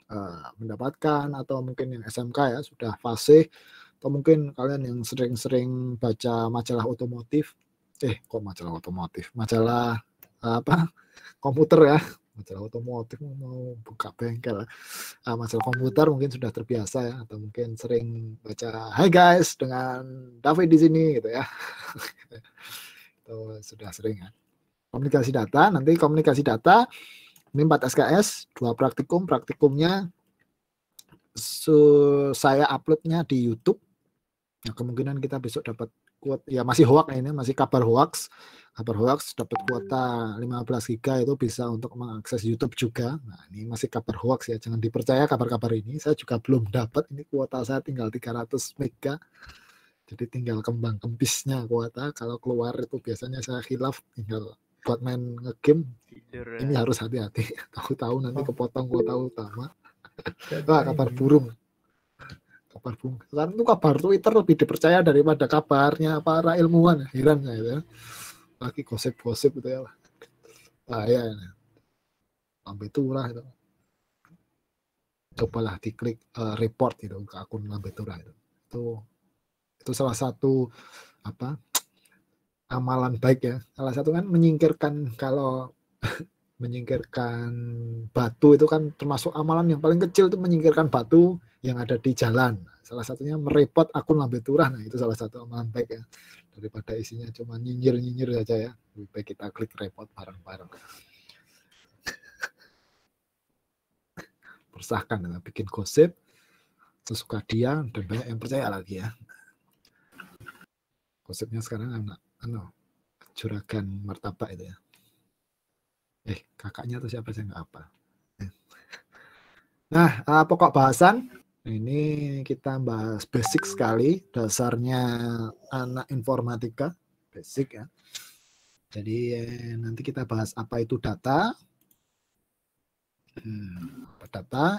sudah mendapatkan, atau mungkin yang SMK ya sudah fasih, atau mungkin kalian yang sering-sering baca majalah otomotif, majalah apa komputer ya, majalah otomotif, mau buka bengkel, majalah komputer mungkin sudah terbiasa ya, atau mungkin sering baca "Hai guys, dengan David di sini" gitu ya. Itu sudah sering ya. Komunikasi data, nanti komunikasi data ini 4 SKS, 2 praktikum. Praktikumnya saya uploadnya di YouTube. Nah, kemungkinan kita besok dapat kuota, ya masih hoax ini, masih kabar hoax. Kabar hoax dapat kuota 15 giga itu bisa untuk mengakses YouTube juga. Nah, ini masih kabar hoax ya, jangan dipercaya kabar-kabar ini. Saya juga belum dapat, ini kuota saya tinggal 300 mega. Jadi tinggal kembang kempisnya kuota. Kalau keluar itu biasanya saya khilaf, tinggal buat main ngegame. Ini harus hati-hati. Tahu-tahu nanti kepotong kuota utama. Wah, kabar burung. Kabar burung. Sekarang itu kabar Twitter lebih dipercaya daripada kabarnya para ilmuwan. Heran saya ya. Lagi gosip-gosip gitu ya. Bahaya. Lambe Turah itu. Cobalah diklik report gitu ke akun Lambe Turah itu. Itu salah satu amalan baik ya. Salah satu kan menyingkirkan, kalau menyingkirkan batu itu kan termasuk amalan yang paling kecil, itu menyingkirkan batu yang ada di jalan. Salah satunya merepot akun Lambe Turah. Nah, itu salah satu amalan baik ya. Daripada isinya cuma nyinyir-nyinyir saja ya. Lebih baik kita klik report bareng-bareng. Persahkan ya, bikin gosip sesuka dia, dan banyak yang percaya lagi ya. Gosipnya sekarang juragan martabak itu ya. Kakaknya tuh siapa, saya nggak apa. Nah, pokok bahasan ini kita bahas basic sekali, dasarnya anak informatika, basic ya. Jadi nanti kita bahas apa itu data,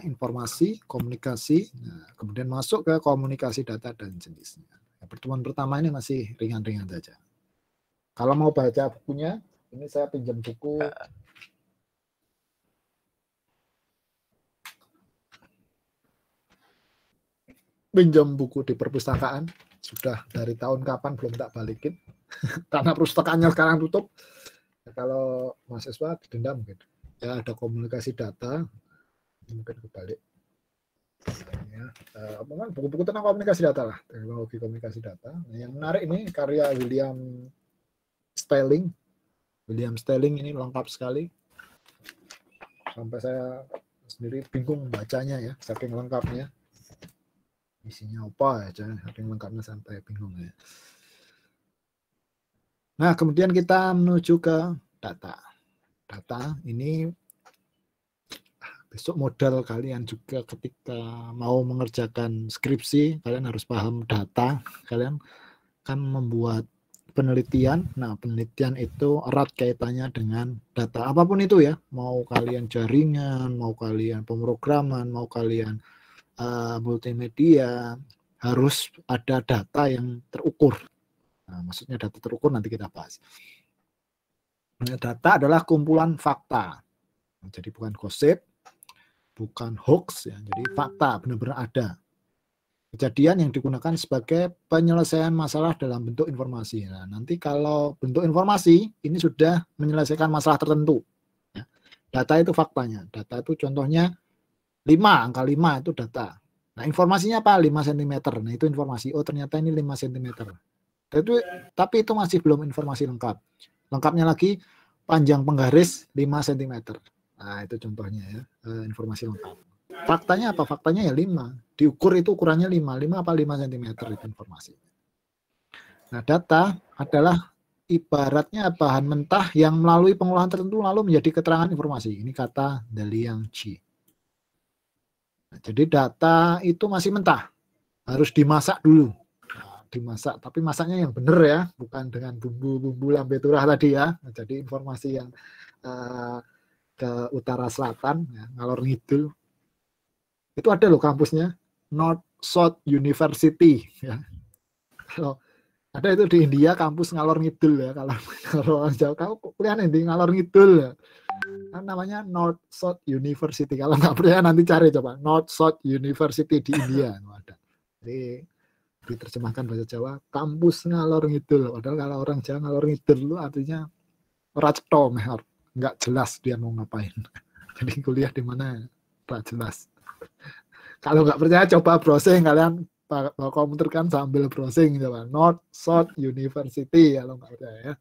informasi, komunikasi. Nah, kemudian masuk ke komunikasi data dan jenisnya. Pertemuan pertama ini masih ringan-ringan saja. Kalau mau baca bukunya, ini saya pinjam buku. Pinjam buku di perpustakaan, sudah dari tahun kapan belum tak balikin. Karena perpustakaannya sekarang tutup. Kalau mahasiswa didenda mungkin. Ya, ada komunikasi data, mungkin kebalik. Ya, buku-buku tentang komunikasi data lah, teknologi komunikasi data. Nah, yang menarik ini karya William Stelling. William Stelling ini lengkap sekali. Sampai saya sendiri bingung bacanya ya, saking lengkapnya. Isinya apa aja, saking lengkapnya sampai bingung ya. Nah, kemudian kita menuju ke data. Data ini besok modal kalian juga ketika mau mengerjakan skripsi, kalian harus paham data. Kalian kan membuat penelitian. Nah, penelitian itu erat kaitannya dengan data. Apapun itu ya, mau kalian jaringan, mau kalian pemrograman, mau kalian multimedia, harus ada data yang terukur. Nah, maksudnya data terukur nanti kita bahas. Data adalah kumpulan fakta. Jadi bukan gosip, bukan hoax ya. Jadi fakta benar-benar ada. Kejadian yang digunakan sebagai penyelesaian masalah dalam bentuk informasi. Nah, nanti kalau bentuk informasi ini sudah menyelesaikan masalah tertentu. Ya. Data itu faktanya. Data itu contohnya 5, angka 5 itu data. Nah, informasinya apa? 5 cm. Nah, itu informasi. Oh, ternyata ini 5 cm. Tapi itu masih belum informasi lengkap. Lengkapnya lagi panjang penggaris 5 cm. Nah, itu contohnya ya, informasi lengkap. Faktanya apa? Faktanya ya 5. Diukur itu ukurannya 5. 5 apa 5 cm itu informasi. Nah, data adalah ibaratnya bahan mentah yang melalui pengolahan tertentu lalu menjadi keterangan informasi. Ini kata Daliang Chi. Nah, jadi data itu masih mentah, harus dimasak dulu. Nah, dimasak, tapi masaknya yang benar ya, bukan dengan bumbu-bumbu Lambe Turah tadi ya. Nah, jadi informasi yang ke utara selatan, ya, ngalor ngidul. Itu ada loh kampusnya, North South University. Ya. Kalau Ada itu di India kampus ngalor ngidul ya, kalau orang Jawa kamu kuliah di ngalor ngidul ya. Kan namanya North South University. Kalau nggak percaya nanti cari coba North South University di India ada. Jadi diterjemahkan bahasa Jawa kampus ngalor ngidul. Padahal kalau orang Jawa ngalor ngidul itu artinya ora cetha mehor, nggak jelas dia mau ngapain. Jadi kuliah di mana nggak jelas. Kalau nggak percaya coba browsing, kalian bawa komputer kan sambil browsing coba North South University kalau nggak percaya ya.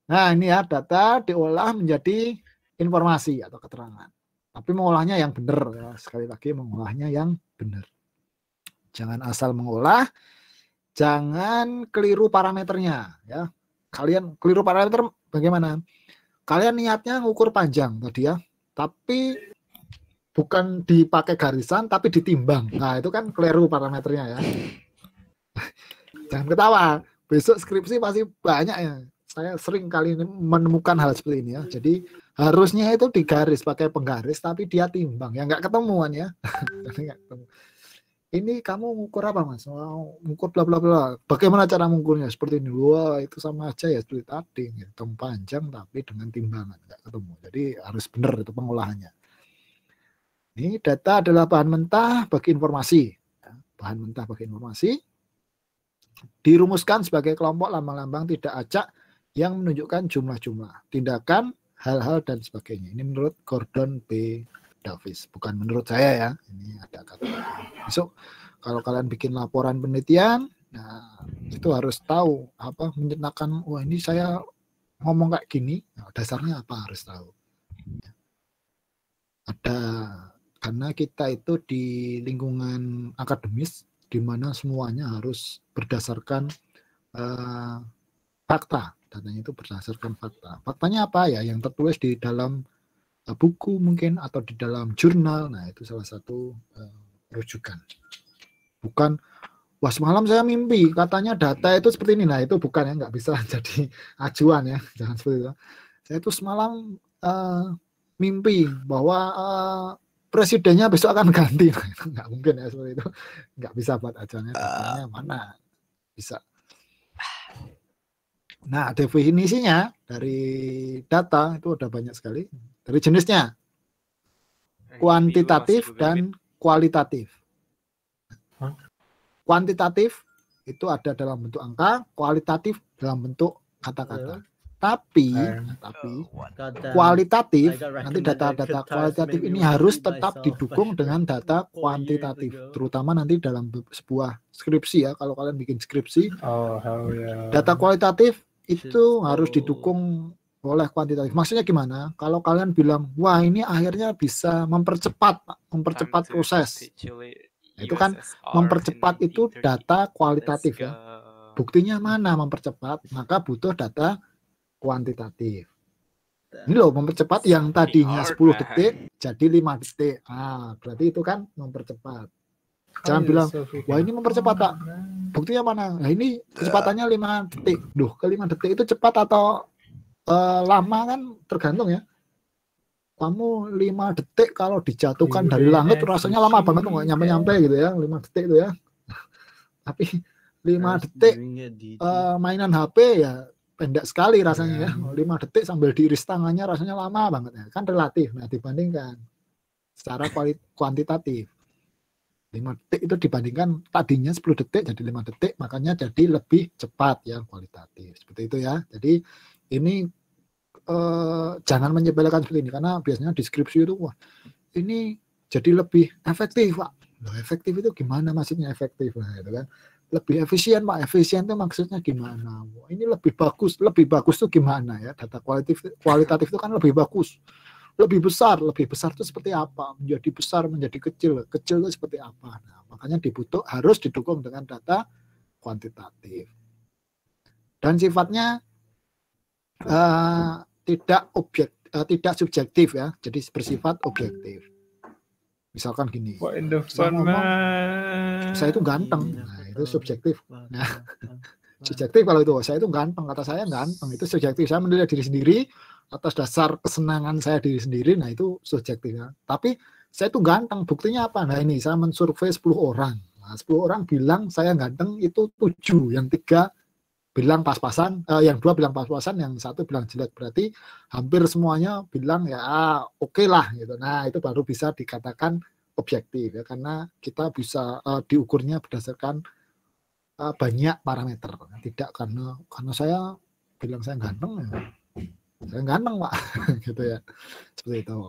Nah ini ya, data diolah menjadi informasi atau keterangan. Tapi mengolahnya yang benar ya. Sekali lagi mengolahnya yang benar. Jangan asal mengolah, jangan keliru parameternya ya. Kalian keliru parameter bagaimana? Kalian niatnya ngukur panjang tadi ya, tapi bukan dipakai garisan tapi ditimbang. Nah itu kan keliru parameternya ya. Jangan ketawa, besok skripsi pasti banyak ya. Saya sering kali ini menemukan hal seperti ini ya. Jadi harusnya itu digaris pakai penggaris tapi dia timbang ya, nggak ketemuan ya. Ini kamu ngukur apa mas? Ngukur bla bla bla. Bagaimana cara mengukurnya? Seperti ini. Wah itu sama aja ya seperti tadi. Hitung panjang tapi dengan timbangan nggak ketemu. Jadi harus benar itu pengolahannya. Ini data adalah bahan mentah bagi informasi. Bahan mentah bagi informasi dirumuskan sebagai kelompok lambang-lambang tidak acak yang menunjukkan jumlah-jumlah, tindakan, hal-hal dan sebagainya. Ini menurut Gordon B. Davis, bukan menurut saya ya. Ini ada kata. Besok kalau kalian bikin laporan penelitian, nah itu harus tahu apa menyatakan wah ini saya ngomong kayak gini, nah, dasarnya apa harus tahu. Ada karena kita itu di lingkungan akademis di mana semuanya harus berdasarkan fakta. Datanya itu berdasarkan fakta. Faktanya apa ya? Yang tertulis di dalam buku mungkin atau di dalam jurnal. Nah itu salah satu rujukan. Bukan wah semalam saya mimpi katanya data itu seperti ini. Nah itu bukan ya, nggak bisa jadi acuan ya. Jangan seperti itu. Saya itu semalam mimpi bahwa presidennya besok akan ganti. Nah, itu nggak mungkin ya seperti itu. Nggak bisa buat acuannya. Datanya mana bisa. Nah, definisinya dari data itu ada banyak sekali. Dari jenisnya, kuantitatif dan kualitatif. Kuantitatif itu ada dalam bentuk angka, kualitatif dalam bentuk kata-kata. Tapi kualitatif, nanti data-data kualitatif ini harus tetap didukung dengan data kuantitatif, terutama nanti dalam sebuah skripsi ya. Kalau kalian bikin skripsi, data kualitatif itu harus didukung oleh kuantitatif. Maksudnya gimana? Kalau kalian bilang, wah ini akhirnya bisa mempercepat proses. Itu kan mempercepat itu data kualitatif ya. Buktinya mana mempercepat? Maka butuh data kuantitatif. Ini loh mempercepat yang tadinya 10 detik jadi 5 detik. Ah, berarti itu kan mempercepat. Jangan bilang, wah ini mempercepat tak? Buktinya mana? Nah ini kecepatannya 5 detik. Duh, ke 5 detik itu cepat atau lama kan tergantung ya. Kamu 5 detik kalau dijatuhkan dari langit rasanya lama banget tuh, nggak nyampe-nyampe gitu ya, 5 detik itu ya. Tapi 5 detik mainan HP ya pendek sekali rasanya ya. 5 detik sambil diiris tangannya rasanya lama banget ya. Kan relatif. Nah dibandingkan secara kuantitatif. 5 detik itu dibandingkan tadinya 10 detik jadi 5 detik, makanya jadi lebih cepat ya kualitatif. Seperti itu ya. Jadi ini jangan menyepelekan seperti ini karena biasanya deskripsi itu wah ini jadi lebih efektif Pak. Loh, efektif itu gimana maksudnya efektif? Nah, itu kan lebih efisien Pak. Efisien itu maksudnya gimana? Wah, ini lebih bagus tuh gimana ya? Data kualitatif itu kan lebih bagus. Lebih besar itu seperti apa? Menjadi besar, menjadi kecil itu seperti apa? Nah, makanya harus didukung dengan data kuantitatif. Dan sifatnya tidak subjektif ya, jadi bersifat objektif. Misalkan gini, saya itu ganteng, nah itu subjektif. Nah, subjektif kalau itu saya itu ganteng, kata saya ganteng itu subjektif. Saya menilai diri sendiri atas dasar kesenangan saya diri sendiri, nah itu subjektif ya. Tapi saya itu ganteng, buktinya apa? Nah ini saya mensurvei 10 orang, Nah, 10 orang bilang saya ganteng itu 7, yang 3 bilang pas-pasan, yang 2 bilang pas-pasan, yang 1 bilang jelek. Berarti hampir semuanya bilang ya oke lah gitu. Nah, itu baru bisa dikatakan objektif ya, karena kita bisa diukurnya berdasarkan banyak parameter. Tidak karena saya bilang saya ganteng ya, saya ganteng Pak gitu ya. Seperti itu.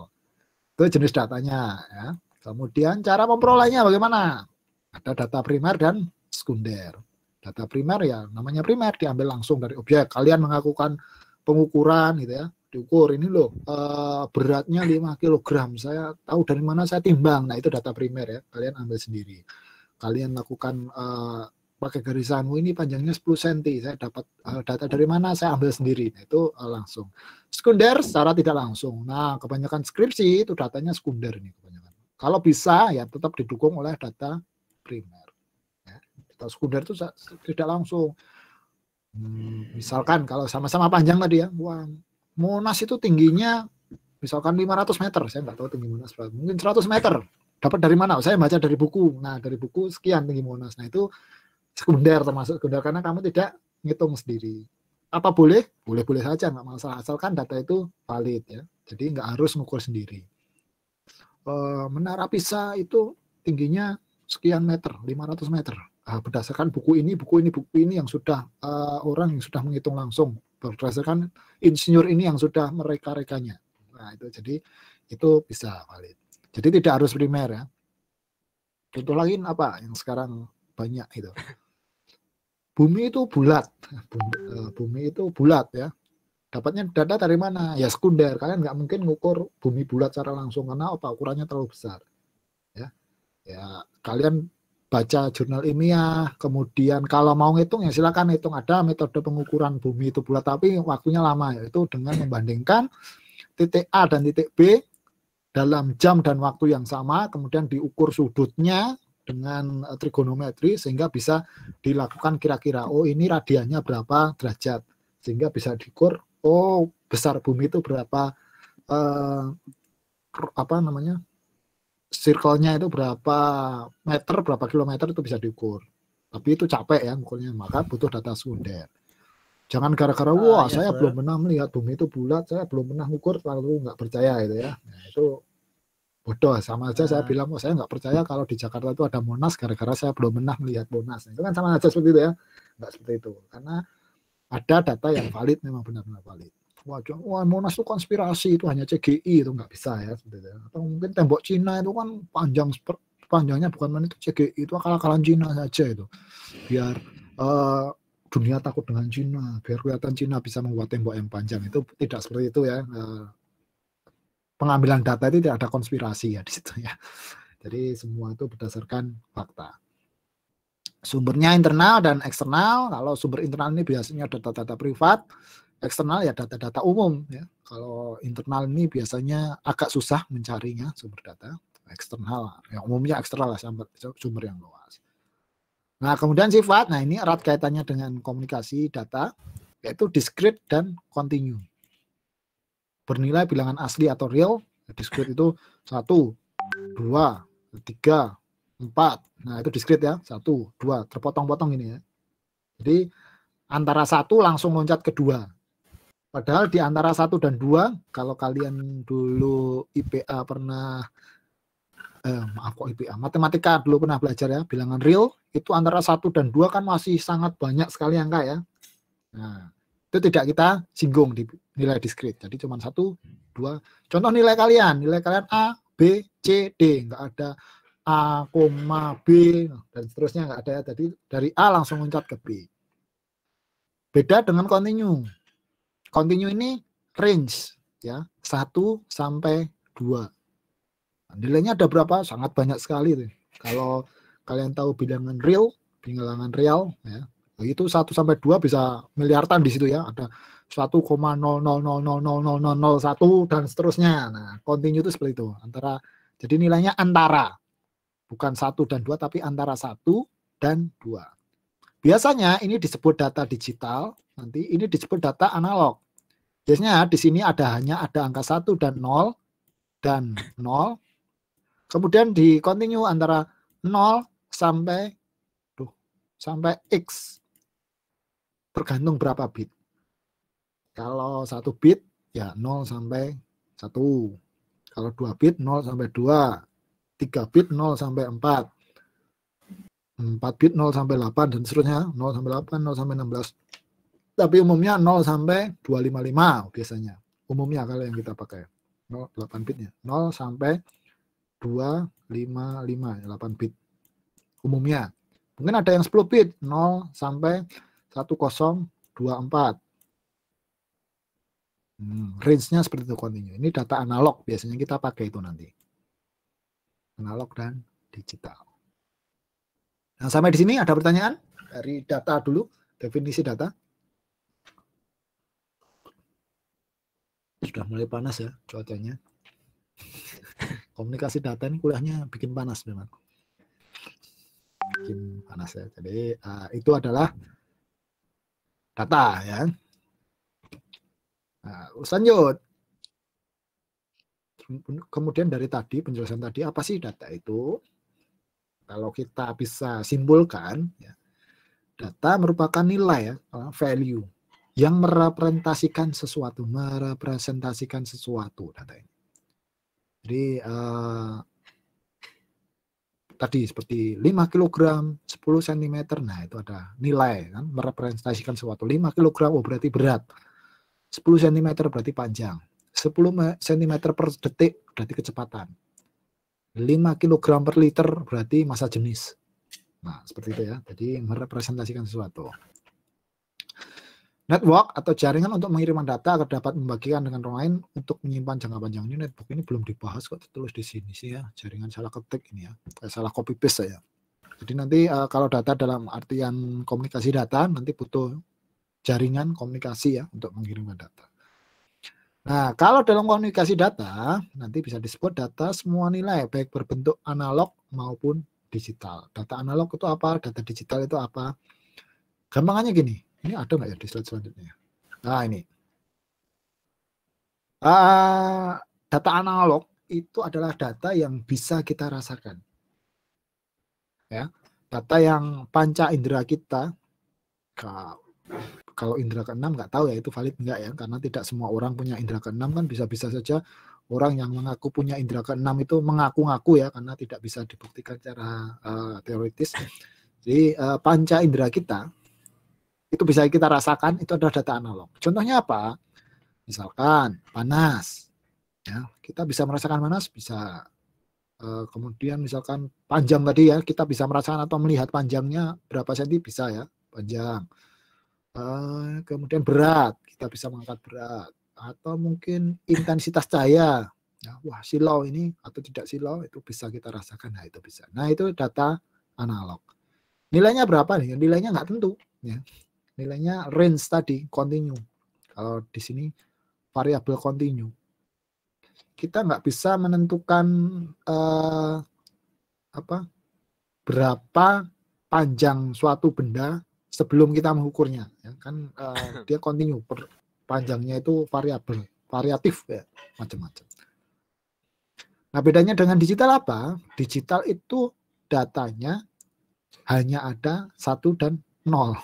Itu jenis datanya ya. Kemudian cara memperolehnya bagaimana? Ada data primer dan sekunder. Data primer ya namanya primer, diambil langsung dari objek. Kalian melakukan pengukuran gitu ya, diukur ini loh beratnya 5 kg, saya tahu dari mana saya timbang. Nah, itu data primer ya, kalian ambil sendiri. Kalian lakukan pakai garisan, ini panjangnya 10 cm, saya dapat data dari mana, saya ambil sendiri. Nah, itu langsung. Sekunder secara tidak langsung. Nah, kebanyakan skripsi itu datanya sekunder nih kebanyakan. Kalau bisa ya tetap didukung oleh data primer. Ya, data sekunder itu tidak langsung. Misalkan kalau sama-sama panjang tadi ya, wah, Monas itu tingginya misalkan 500 meter, saya nggak tahu tinggi Monas berapa, mungkin 100 meter. Dapat dari mana? Saya baca dari buku. Nah, dari buku sekian tinggi Monas. Nah, itu sekunder, termasuk sekunder karena kamu tidak ngitung sendiri. Apa boleh? Boleh-boleh saja, nggak masalah. Asalkan data itu valid ya. Jadi nggak harus ngukur sendiri. Menara Pisa itu tingginya sekian meter, 500 meter. Berdasarkan buku ini yang sudah orang yang sudah menghitung langsung. Berdasarkan insinyur ini yang sudah mereka-rekanya. Nah, itu jadi itu bisa valid. Jadi tidak harus primer ya. Contoh lain apa yang sekarang banyak itu? Bumi itu bulat. Bumi itu bulat ya. Dapatnya data dari mana? Ya sekunder. Kalian nggak mungkin ngukur bumi bulat secara langsung karena apa? Ukurannya terlalu besar. Ya kalian baca jurnal ilmiah, kemudian kalau mau ngitung ya silakan hitung. Ada metode pengukuran bumi itu bulat tapi waktunya lama, yaitu dengan membandingkan titik A dan titik B dalam jam dan waktu yang sama, kemudian diukur sudutnya dengan trigonometri sehingga bisa dilakukan kira-kira, oh ini radiannya berapa derajat, sehingga bisa diukur, oh besar bumi itu berapa, circle-nya itu berapa meter, berapa kilometer, itu bisa diukur. Tapi itu capek ya ukurnya, maka butuh data sekunder. Jangan gara-gara wah ya, saya belum pernah melihat bumi itu bulat, saya belum pernah ukur, lalu nggak percaya gitu ya. Nah, itu bodoh, sama aja saya bilang, saya nggak percaya kalau di Jakarta itu ada Monas gara-gara saya belum pernah melihat Monas. Itu kan sama aja seperti itu ya, nggak seperti itu. Karena ada data yang valid, memang benar-benar valid. Wah Monas itu konspirasi, itu hanya CGI, itu nggak bisa ya. Atau mungkin tembok Cina itu kan panjangnya bukan main, itu CGI, itu akal-akalan Cina saja itu. Biar dunia takut dengan Cina, biar kelihatan Cina bisa membuat tembok yang panjang. Itu tidak seperti itu ya. Pengambilan data itu tidak ada konspirasi ya di situ ya. Jadi semua itu berdasarkan fakta. Sumbernya internal dan eksternal. Kalau sumber internal ini biasanya data-data privat, eksternal ya data-data umum ya. Kalau internal ini biasanya agak susah mencarinya sumber data. Eksternal, yang umumnya eksternal lah, sumber yang luas. Nah, kemudian sifat, nah ini erat kaitannya dengan komunikasi data, yaitu discrete dan continue. Bernilai bilangan asli atau real, discrete itu 1, 2, 3, 4. Nah, itu discrete ya, 1, 2, terpotong-potong ini ya. Jadi antara 1 langsung loncat ke 2. Padahal di antara 1 dan 2, kalau kalian dulu IPA pernah, IPA, matematika dulu pernah belajar ya, bilangan real, itu antara 1 dan 2 kan masih sangat banyak sekali angka ya. Nah, itu tidak kita singgung di nilai discrete. Jadi cuma 1, 2. Contoh nilai kalian A, B, C, D. Nggak ada A, B, dan seterusnya nggak ada ya. Jadi dari A langsung loncat ke B. Beda dengan continue. Continue ini range ya, 1 sampai 2. Nilainya ada berapa? Sangat banyak sekali tuh. Kalau kalian tahu bilangan real ya, itu 1 sampai 2 bisa miliaran di situ ya. Ada 1,000000001 dan seterusnya. Nah, continue itu seperti itu. Jadi nilainya antara, bukan 1 dan 2 tapi antara 1 dan 2. Biasanya ini disebut data digital, nanti ini disebut data analog. Biasanya di sini hanya ada angka 1 dan 0 dan 0. Kemudian di continue antara 0 sampai sampai X, tergantung berapa bit. Kalau 1 bit ya 0 sampai 1. Kalau 2 bit 0 sampai 2. 3 bit 0 sampai 4. 4 bit 0 sampai 8 dan seterusnya, 0 sampai 8, 0 sampai 16. Tapi umumnya 0 sampai 255 biasanya. Umumnya kalau yang kita pakai 8 bitnya 0 sampai 255, 8 bit umumnya. Mungkin ada yang 10 bit 0 sampai 1024. Range-nya seperti itu continue. Ini data analog biasanya kita pakai itu nanti. Analog dan digital. Nah, sampai di sini ada pertanyaan dari data dulu, definisi data. Sudah mulai panas ya cuacanya. Komunikasi data ini kuliahnya bikin panas memang. Bikin panas ya. Jadi itu adalah data ya. Nah, lanjut. Kemudian dari tadi penjelasan tadi apa sih data itu? Kalau kita bisa simpulkan, ya, data merupakan nilai ya, value yang merepresentasikan sesuatu, data ini. Jadi tadi seperti 5 kg, 10 cm, nah itu ada nilai kan, merepresentasikan sesuatu. 5 kg oh berarti berat, 10 cm berarti panjang, 10 cm per detik berarti kecepatan, 5 kg per liter berarti massa jenis. Nah seperti itu ya, jadi merepresentasikan sesuatu. Network atau jaringan untuk mengirimkan data agar dapat membagikan dengan orang lain untuk menyimpan jangka panjang. Ini network ini belum dibahas kok, tertulis di sini sih ya. Jaringan salah ketik ini ya, salah copy paste saya. Jadi nanti kalau data dalam artian komunikasi data nanti butuh jaringan komunikasi ya untuk mengirimkan data. Nah kalau dalam komunikasi data nanti bisa disebut data semua nilai baik berbentuk analog maupun digital. Data analog itu apa? Data digital itu apa? Gampangannya gini. Ini ada nggak ya di slide selanjutnya? Nah ini. Data analog itu adalah data yang bisa kita rasakan. Ya, data yang panca indera kita, kalau indera keenam nggak tahu ya itu valid nggak ya, karena tidak semua orang punya indera keenam kan, bisa-bisa saja orang yang mengaku punya indera keenam itu mengaku-ngaku ya, karena tidak bisa dibuktikan secara teoritis. Jadi panca indera kita itu bisa kita rasakan, itu adalah data analog. Contohnya apa? Misalkan panas, ya kita bisa merasakan panas, bisa. Kemudian misalkan panjang tadi ya, kita bisa merasakan atau melihat panjangnya berapa senti bisa ya, panjang. Kemudian berat, kita bisa mengangkat berat. Atau mungkin intensitas cahaya, ya, wah silau ini atau tidak silau itu bisa kita rasakan, nah itu bisa. Nah itu data analog. Nilainya berapa nih? Nilainya nggak tentu, ya. Nilainya range tadi, continue. Kalau di sini variabel continue. Kita nggak bisa menentukan berapa panjang suatu benda sebelum kita mengukurnya. Ya, kan dia continue, panjangnya itu variatif ya, macam-macam. Nah bedanya dengan digital apa? Digital itu datanya hanya ada 1 dan 0.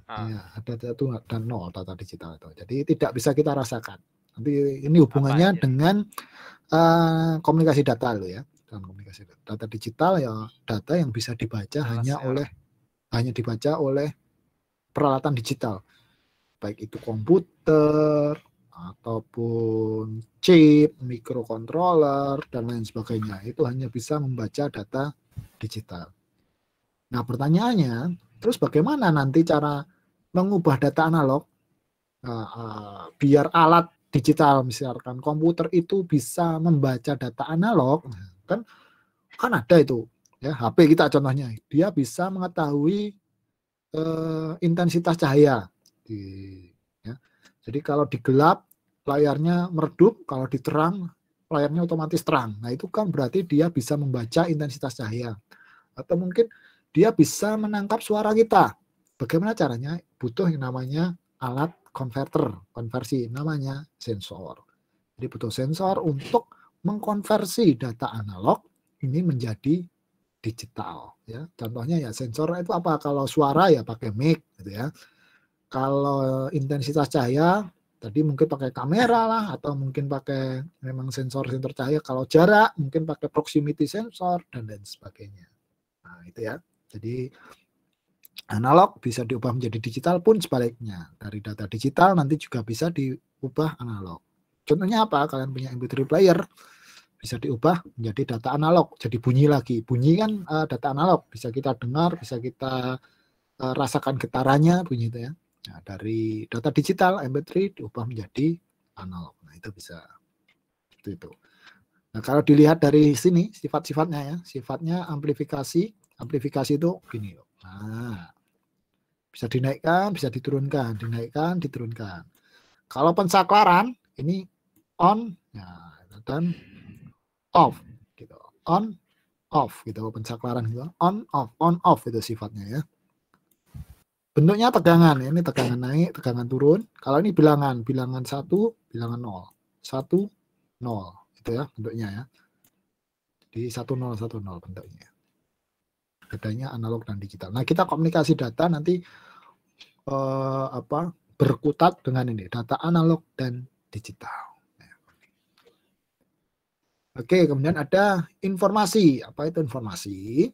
Ya, ada 1 dan 0 data digital itu. Jadi tidak bisa kita rasakan. Nanti ini hubungannya dengan komunikasi data loh ya. Dan komunikasi data digital ya data yang bisa dibaca hanya dibaca oleh peralatan digital. Baik itu komputer ataupun chip, microcontroller dan lain sebagainya. Itu hanya bisa membaca data digital. Nah, pertanyaannya, terus bagaimana nanti cara mengubah data analog biar alat digital misalkan komputer itu bisa membaca data analog, kan ada itu ya, HP kita contohnya, dia bisa mengetahui intensitas cahaya ya. Jadi kalau digelap layarnya meredup, kalau diterang layarnya otomatis terang. Nah itu kan berarti dia bisa membaca intensitas cahaya. Atau mungkin dia bisa menangkap suara kita. Bagaimana caranya? Butuh yang namanya alat konversi, namanya sensor. Jadi butuh sensor untuk mengkonversi data analog ini menjadi digital ya. Contohnya ya sensor itu apa? Kalau suara ya pakai mic gitu ya. Kalau intensitas cahaya tadi mungkin pakai kamera lah, atau mungkin pakai memang sensor cahaya. Kalau jarak mungkin pakai proximity sensor dan lain sebagainya. Nah, itu ya. Jadi analog bisa diubah menjadi digital pun sebaliknya. Dari data digital nanti juga bisa diubah analog. Contohnya apa? Kalian punya MP3 player, bisa diubah menjadi data analog, jadi bunyi lagi. Bunyi kan data analog, bisa kita dengar, bisa kita rasakan getarannya, bunyi itu ya. Nah, dari data digital MP3 diubah menjadi analog. Nah, itu bisa seperti itu. Nah, kalau dilihat dari sini sifat-sifatnya ya, sifatnya amplifikasi itu gini loh. Nah, bisa dinaikkan, bisa diturunkan, dinaikkan, diturunkan. Kalau pensaklaran ini on ya, dan off gitu. On off gitu, pensaklaran gitu. On off itu sifatnya ya. Bentuknya tegangan, ini tegangan naik, tegangan turun. Kalau ini bilangan 1, bilangan 0. 1 0 itu ya bentuknya ya. Jadi 1 0 1 0 bentuknya. Bedanya analog dan digital. Nah, kita komunikasi data nanti berkutat dengan ini, data analog dan digital. Oke, kemudian ada informasi. Apa itu informasi?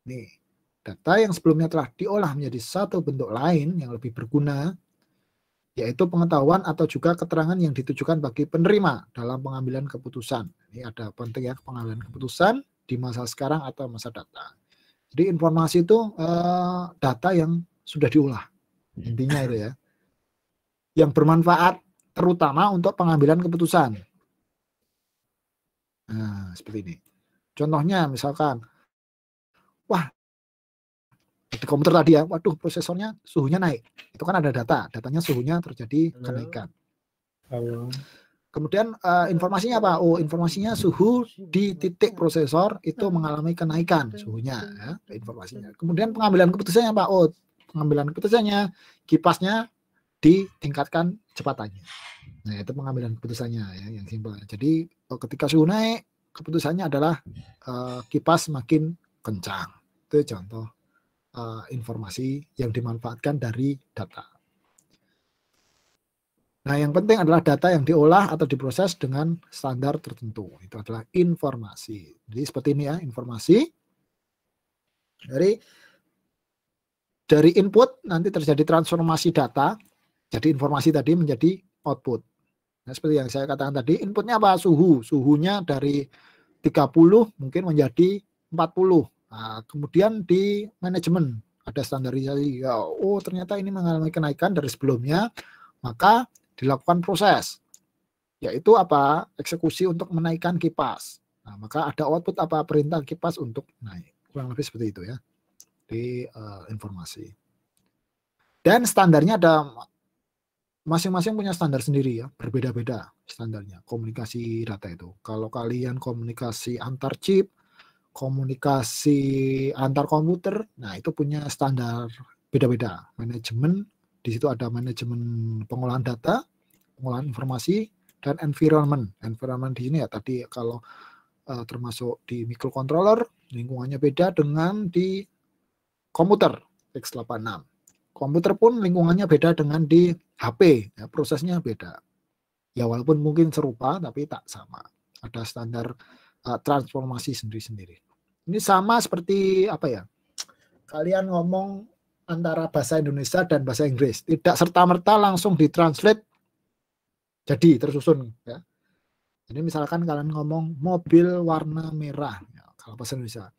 Nih, data yang sebelumnya telah diolah menjadi satu bentuk lain yang lebih berguna, yaitu pengetahuan atau juga keterangan yang ditujukan bagi penerima dalam pengambilan keputusan. Ini ada penting ya, pengambilan keputusan di masa sekarang atau masa data. Jadi informasi itu data yang sudah diolah. Intinya itu ya. Yang bermanfaat terutama untuk pengambilan keputusan. Nah, seperti ini. Contohnya misalkan, wah, di komputer tadi ya, waduh prosesornya suhunya naik. Itu kan ada data, datanya suhunya terjadi kenaikan. Kemudian informasinya apa? Oh, informasinya suhu di titik prosesor itu mengalami kenaikan suhunya ya, informasinya. Kemudian pengambilan keputusannya apa? Oh, pengambilan keputusannya kipasnya ditingkatkan kecepatannya. Nah, itu pengambilan keputusannya ya, yang simpel. Jadi ketika suhu naik, keputusannya adalah kipas makin kencang. Itu contoh informasi yang dimanfaatkan dari data. Nah, yang penting adalah data yang diolah atau diproses dengan standar tertentu. Itu adalah informasi. Jadi seperti ini ya, informasi. Dari input nanti terjadi transformasi data. Jadi informasi tadi menjadi output. Nah, seperti yang saya katakan tadi, inputnya apa? Suhu. Suhunya dari 30 mungkin menjadi 40. Nah, kemudian di manajemen ada standarisasi. Ya, oh, ternyata ini mengalami kenaikan dari sebelumnya, maka dilakukan proses, yaitu apa? Eksekusi untuk menaikkan kipas. Nah, maka ada output apa? Perintah kipas untuk naik. Kurang lebih seperti itu ya di informasi. Dan standarnya ada, masing-masing punya standar sendiri ya, berbeda-beda standarnya komunikasi data itu. Kalau kalian komunikasi antar chip, komunikasi antar komputer, nah itu punya standar beda-beda. Manajemen, di situ ada manajemen pengolahan data, pengolahan informasi, dan environment. Environment di sini ya tadi kalau termasuk di microcontroller, lingkungannya beda dengan di komputer x86. Komputer pun lingkungannya beda dengan di HP, ya, prosesnya beda. Ya walaupun mungkin serupa, tapi tak sama. Ada standar transformasi sendiri-sendiri. Ini sama seperti apa ya? Kalian ngomong antara bahasa Indonesia dan bahasa Inggris, tidak serta-merta langsung ditranslate jadi tersusun ya. Jadi misalkan kalian ngomong mobil warna merah ya, kalau bahasa Indonesia.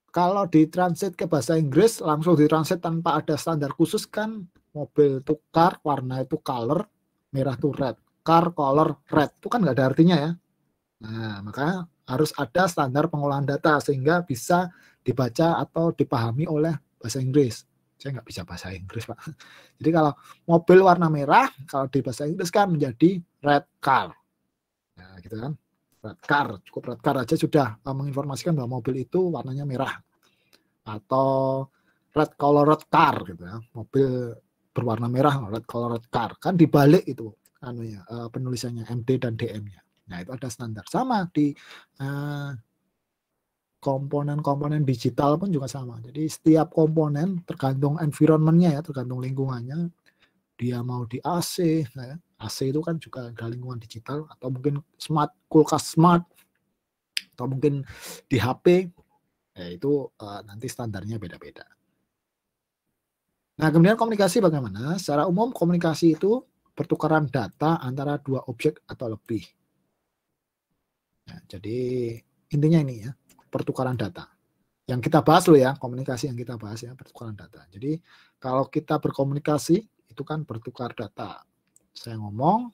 Kalau ditranslate ke bahasa Inggris langsung ditranslate tanpa ada standar khusus kan, mobil itu car, warna itu color, merah itu red. Car color red itu kan nggak ada artinya ya. Nah, maka harus ada standar pengolahan data sehingga bisa dibaca atau dipahami oleh bahasa Inggris. Saya nggak bisa bahasa Inggris, Pak. Jadi kalau mobil warna merah, kalau di bahasa Inggris kan menjadi red car. Nah, gitu kan. Red car, cukup red car aja sudah menginformasikan bahwa mobil itu warnanya merah. Atau red colored car gitu ya. Mobil berwarna merah, red colored car. Kan dibalik itu anunya, penulisannya MD dan DM-nya. Nah, itu ada standar. Sama di komponen-komponen digital pun juga sama. Jadi setiap komponen tergantung environment-nya ya, tergantung lingkungannya. Dia mau di AC, ya. AC itu kan juga ada lingkungan digital, atau mungkin smart, kulkas smart, atau mungkin di HP, ya itu nanti standarnya beda-beda. Nah, kemudian komunikasi bagaimana? Secara umum komunikasi itu pertukaran data antara dua objek atau lebih. Nah, jadi intinya ini ya, pertukaran data. Yang kita bahas loh ya, komunikasi yang kita bahas ya, pertukaran data. Jadi kalau kita berkomunikasi itu kan bertukar data. Saya ngomong,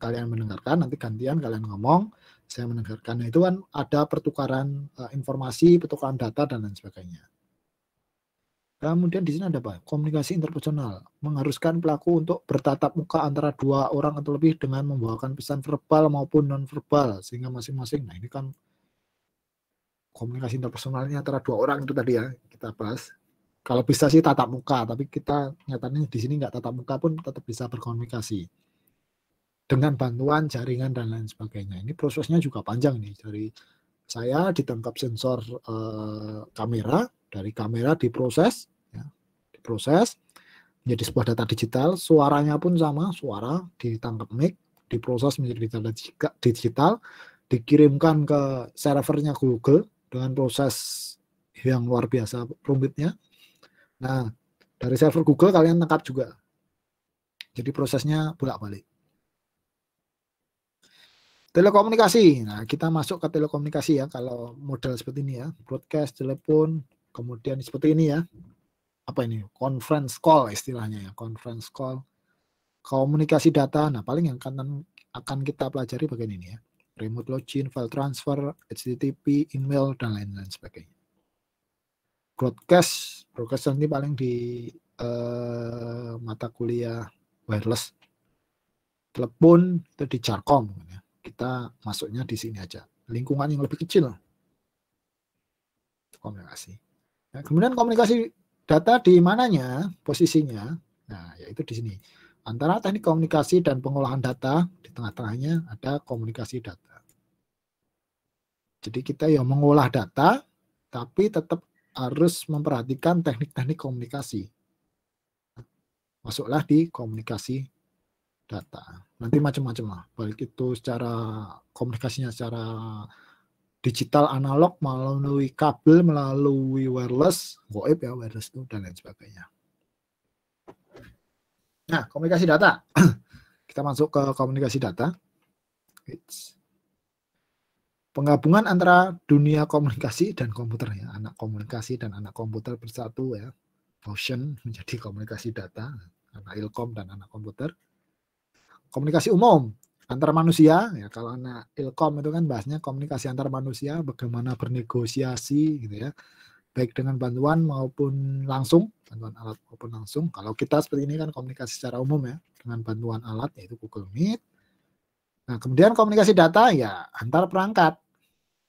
kalian mendengarkan, nanti gantian kalian ngomong, saya mendengarkan. Nah, itu kan ada pertukaran informasi, pertukaran data dan lain sebagainya. Kemudian di sini ada apa? Komunikasi interpersonal, mengharuskan pelaku untuk bertatap muka antara dua orang atau lebih dengan membawakan pesan verbal maupun non-verbal, sehingga masing-masing. Nah, ini kan komunikasi interpersonalnya antara dua orang itu tadi ya kita bahas. Kalau bisa sih tatap muka, tapi kita nyatanya di sini nggak tatap muka pun tetap bisa berkomunikasi dengan bantuan jaringan dan lain sebagainya. Ini prosesnya juga panjang nih, dari saya ditangkap sensor kamera, dari kamera diproses, ya, diproses menjadi sebuah data digital, suaranya pun sama, suara ditangkap mic, diproses menjadi data digital, dikirimkan ke servernya Google dengan proses yang luar biasa rumitnya. Nah, dari server Google kalian tangkap juga. Jadi prosesnya bolak-balik. Telekomunikasi. Nah, kita masuk ke telekomunikasi ya. Kalau model seperti ini ya, broadcast, telepon, kemudian seperti ini ya. Apa ini? Conference call istilahnya ya, conference call. Komunikasi data. Nah, paling yang akan kita pelajari bagian ini ya. Remote login, file transfer, HTTP, email, dan lain-lain sebagainya. Broadcast nanti paling di mata kuliah wireless. Telepon itu di Jarkom. Ya. Kita masuknya di sini aja. Lingkungan yang lebih kecil. Komunikasi. Nah, kemudian komunikasi data di mananya, posisinya. Nah, yaitu di sini. Antara teknik komunikasi dan pengolahan data, di tengah-tengahnya ada komunikasi data. Jadi kita ya mengolah data, tapi tetap harus memperhatikan teknik-teknik komunikasi. Masuklah di komunikasi data. Nanti macam-macam lah. Baik itu secara komunikasinya secara digital analog, melalui kabel, melalui wireless, goib ya wireless itu, dan lain sebagainya. Nah, komunikasi data. Kita masuk ke komunikasi data. Penggabungan antara dunia komunikasi dan komputer ya, anak komunikasi dan anak komputer bersatu ya, fusion menjadi komunikasi data, anak ilkom dan anak komputer. Komunikasi umum antar manusia ya, kalau anak ilkom itu kan bahasnya komunikasi antar manusia, bagaimana bernegosiasi gitu ya, baik dengan bantuan maupun langsung, bantuan alat maupun langsung. Kalau kita seperti ini kan komunikasi secara umum ya, dengan bantuan alat yaitu Google Meet. Nah, kemudian komunikasi data ya antar perangkat,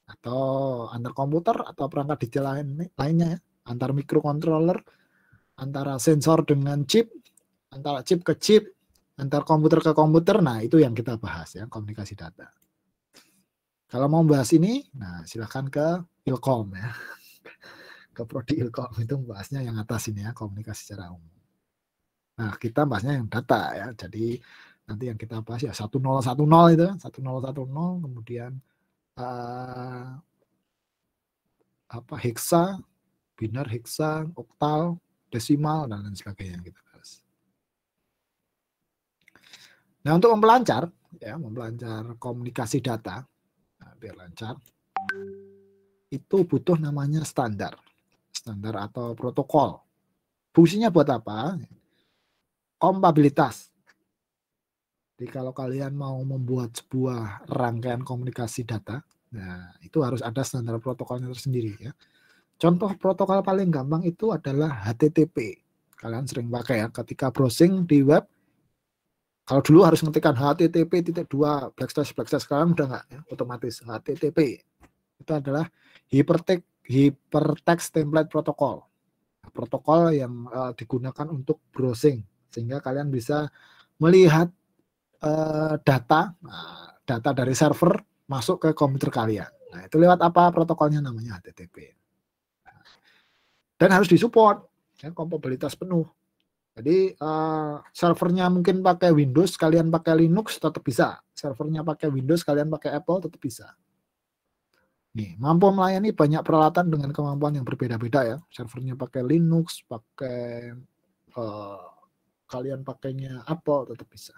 atau antar komputer atau perangkat digital lainnya ya, antar microcontroller, antara sensor dengan chip, antara chip ke chip, antar komputer ke komputer. Nah, itu yang kita bahas ya, komunikasi data. Kalau mau bahas ini, nah silahkan ke Ilkom ya, ke prodi Ilkom, itu bahasnya yang atas ini ya, komunikasi secara umum. Nah, kita bahasnya yang data ya, jadi nanti yang kita bahas ya 1010 itu, 1010, kemudian hexa, binar, hexa, oktal, desimal, dan lain sebagainya yang kita bahas. Nah, untuk mempelancar komunikasi data, nah, biar lancar, itu butuh namanya standar atau protokol. Fungsinya buat apa? Kompatibilitas. Jadi kalau kalian mau membuat sebuah rangkaian komunikasi data, nah itu harus ada standar protokolnya tersendiri ya. Contoh protokol paling gampang itu adalah HTTP. Kalian sering pakai ya ketika browsing di web. Kalau dulu harus ngetikkan HTTP://, sekarang udah nggak ya, otomatis HTTP. Itu adalah Hypertext Template Protocol. Protokol yang digunakan untuk browsing sehingga kalian bisa melihat data dari server masuk ke komputer kalian. Nah, itu lewat apa? Protokolnya namanya HTTP. Dan harus disupport, ya, kompatibilitas penuh. Jadi servernya mungkin pakai Windows, kalian pakai Linux tetap bisa. Servernya pakai Windows, kalian pakai Apple tetap bisa. Nih, mampu melayani banyak peralatan dengan kemampuan yang berbeda-beda ya. Servernya pakai Linux, pakai kalian pakainya Apple tetap bisa.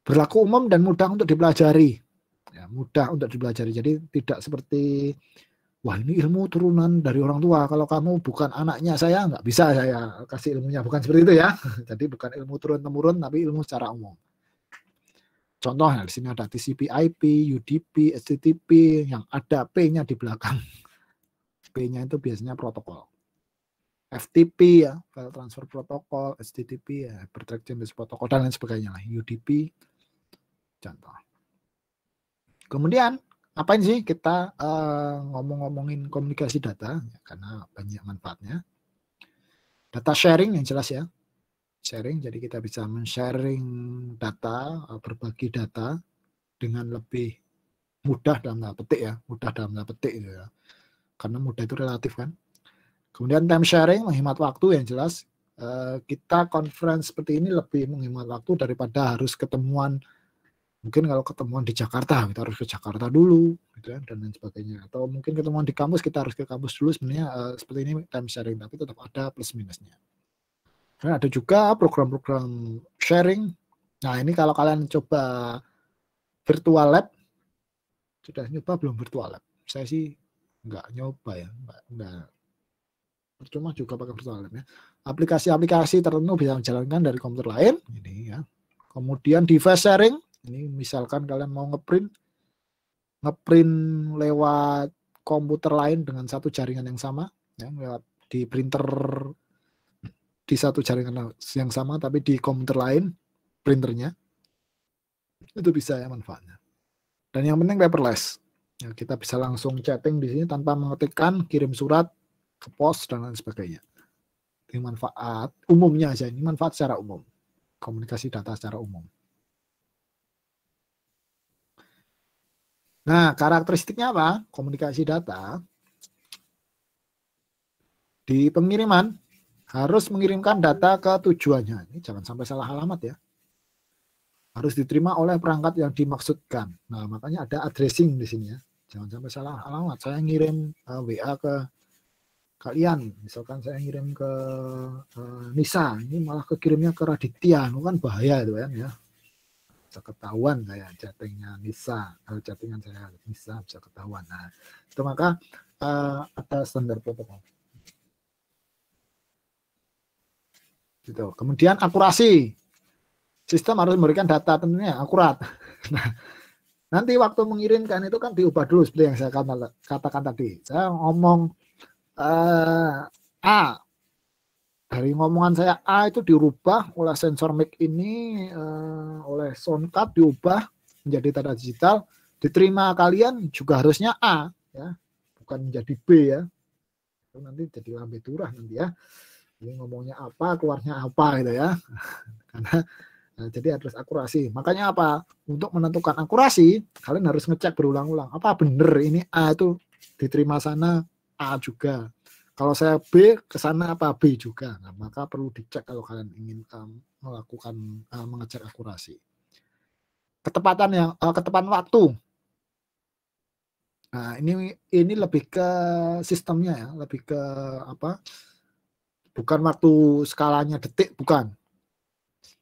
Berlaku umum dan mudah untuk dipelajari. Ya, mudah untuk dipelajari. Jadi tidak seperti wah ini ilmu turunan dari orang tua. Kalau kamu bukan anaknya saya, nggak bisa saya kasih ilmunya. Bukan seperti itu ya. Jadi bukan ilmu turun-temurun, tapi ilmu secara umum. Contohnya di sini ada TCP/IP, UDP, HTTP yang ada P-nya di belakang. P-nya itu biasanya protokol. FTP ya, file transfer protokol, HTTP ya, hypertext change protokol dan lain sebagainya lah. UDP contoh. Kemudian apain sih kita ngomong-ngomongin komunikasi data ya, karena banyak manfaatnya. Data sharing yang jelas ya. Sharing, jadi kita bisa men-sharing data, berbagi data dengan lebih mudah dalam tanda petik ya, mudah dalam tanda petik gitu ya. Karena mudah itu relatif kan. Kemudian time sharing, menghemat waktu yang jelas. Kita conference seperti ini lebih menghemat waktu daripada harus ketemuan. Mungkin kalau ketemuan di Jakarta, kita harus ke Jakarta dulu, gitu ya, dan lain sebagainya. Atau mungkin ketemuan di kampus, kita harus ke kampus dulu. Sebenarnya seperti ini time sharing, tapi tetap ada plus minusnya. Dan ada juga program-program sharing. Nah ini kalau kalian coba virtual lab, sudah nyoba belum virtual lab? Saya sih nggak nyoba ya, nggak. Percuma juga pakai virtual lab ya. Aplikasi-aplikasi tertentu bisa menjalankan dari komputer lain. Ini ya. Kemudian device sharing. Ini misalkan kalian mau ngeprint lewat komputer lain dengan satu jaringan yang sama, ya, lewat di printer di satu jaringan yang sama tapi di komputer lain printernya, itu bisa ya manfaatnya. Dan yang penting paperless, ya, kita bisa langsung chatting di sini tanpa mengetikkan, kirim surat ke pos dan lain sebagainya. Ini manfaat umumnya aja, ini manfaat secara umum, komunikasi data secara umum. Nah, karakteristiknya apa? Komunikasi data di pengiriman harus mengirimkan data ke tujuannya. Ini jangan sampai salah alamat ya. Harus diterima oleh perangkat yang dimaksudkan. Nah, makanya ada addressing di sini ya. Jangan sampai salah alamat. Saya ngirim WA ke kalian. Misalkan saya ngirim ke Nisa, ini malah kekirimnya ke Raditya. Itu kan bahaya itu ya. Bisa ketahuan saya chattingnya Nisa. Kalau chattingan saya Nisa bisa ketahuan. Nah, itu maka ada standar protokol. Gitu. Kemudian akurasi. Sistem harus memberikan data tentunya akurat. Nah, nanti waktu mengirimkan itu kan diubah dulu seperti yang saya katakan tadi. Saya ngomong A, dari ngomongan saya A itu dirubah oleh sensor mic ini, oleh sound card diubah menjadi tanda digital, diterima kalian juga harusnya A, ya, bukan menjadi B ya. Itu nanti jadi lambe turah nanti ya. Ini ngomongnya apa, keluarnya apa gitu ya. Karena jadi harus akurasi. Makanya apa? Untuk menentukan akurasi, kalian harus ngecek berulang-ulang. Apa benar ini A itu diterima sana A juga. Kalau saya B ke sana apa B juga. Nah, maka perlu dicek kalau kalian ingin melakukan mengecek akurasi. Ketepatan waktu. Nah, ini lebih ke sistemnya ya, lebih ke apa? Bukan waktu skalanya detik, bukan.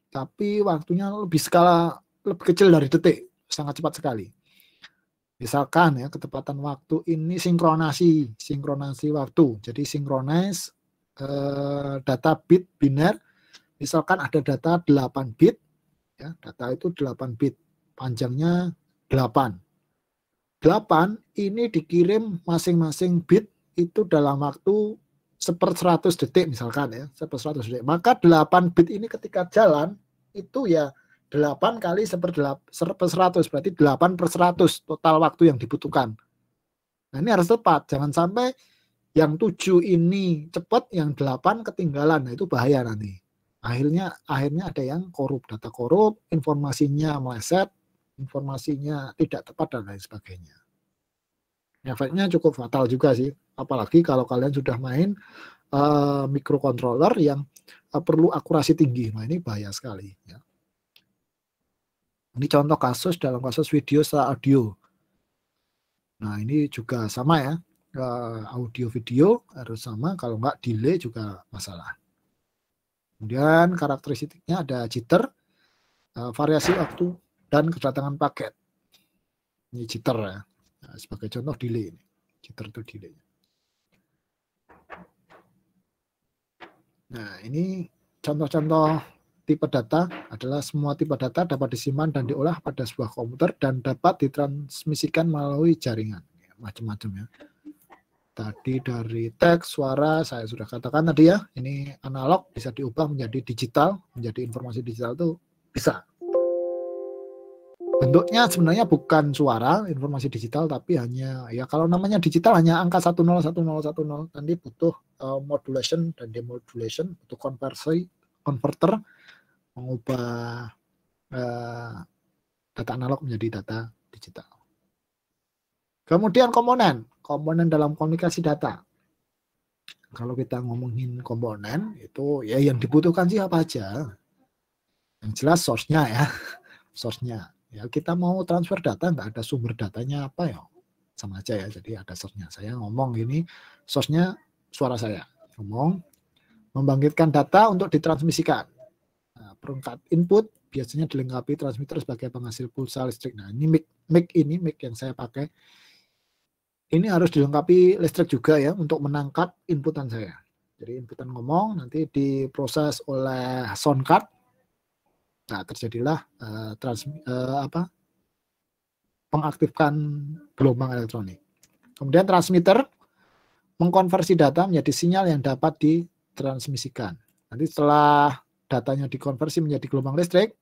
Tapi waktunya lebih kecil dari detik, sangat cepat sekali. Misalkan ya ketepatan waktu ini sinkronasi waktu. Jadi sinkronis data bit biner. Misalkan ada data 8 bit, ya, data itu 8 bit, panjangnya 8. 8 ini dikirim masing-masing bit itu dalam waktu 1/100 detik misalkan ya, 1/100 detik. Maka 8 bit ini ketika jalan itu ya 8 kali 1/100 berarti 8/100 total waktu yang dibutuhkan. Nah, ini harus tepat, jangan sampai yang 7 ini cepat, yang 8 ketinggalan. Nah, itu bahaya nanti. Akhirnya ada yang korup, data korup, informasinya meleset, informasinya tidak tepat dan lain sebagainya. Efeknya cukup fatal juga sih, apalagi kalau kalian sudah main microcontroller yang perlu akurasi tinggi. Nah, ini bahaya sekali ya. Ini contoh kasus dalam kasus video serta audio. Nah, ini juga sama ya. Audio video harus sama, kalau nggak delay juga masalah. Kemudian karakteristiknya ada jitter, variasi waktu, dan kedatangan paket. Ini jitter ya. Nah, sebagai contoh delay ini. Jitter itu delay. Nah, ini contoh-contoh tipe data adalah semua tipe data dapat disimpan dan diolah pada sebuah komputer dan dapat ditransmisikan melalui jaringan. Macam-macam ya. Tadi dari teks, suara, saya sudah katakan tadi ya, ini analog bisa diubah menjadi digital, menjadi informasi digital itu bisa. Bentuknya sebenarnya bukan suara, informasi digital, tapi hanya, ya kalau namanya digital hanya angka 101010, nanti butuh modulation dan demodulation, butuh converter, mengubah data analog menjadi data digital. Kemudian komponen dalam komunikasi data. Kalau kita ngomongin komponen, itu ya yang dibutuhkan sih apa aja. Yang jelas source-nya ya. Source-nya. Ya kita mau transfer data, nggak ada sumber datanya apa ya. Sama aja ya, jadi ada source-nya. Saya ngomong gini, source-nya suara saya. Ngomong, membangkitkan data untuk ditransmisikan. Nah, perangkat input biasanya dilengkapi transmitter sebagai penghasil pulsa listrik. Nah, ini mic yang saya pakai. Ini harus dilengkapi listrik juga ya untuk menangkap inputan saya. Jadi inputan ngomong nanti diproses oleh sound card. Nah, terjadilah pengaktifkan gelombang elektronik. Kemudian transmitter mengkonversi data menjadi sinyal yang dapat ditransmisikan. Nanti setelah datanya dikonversi menjadi gelombang listrik,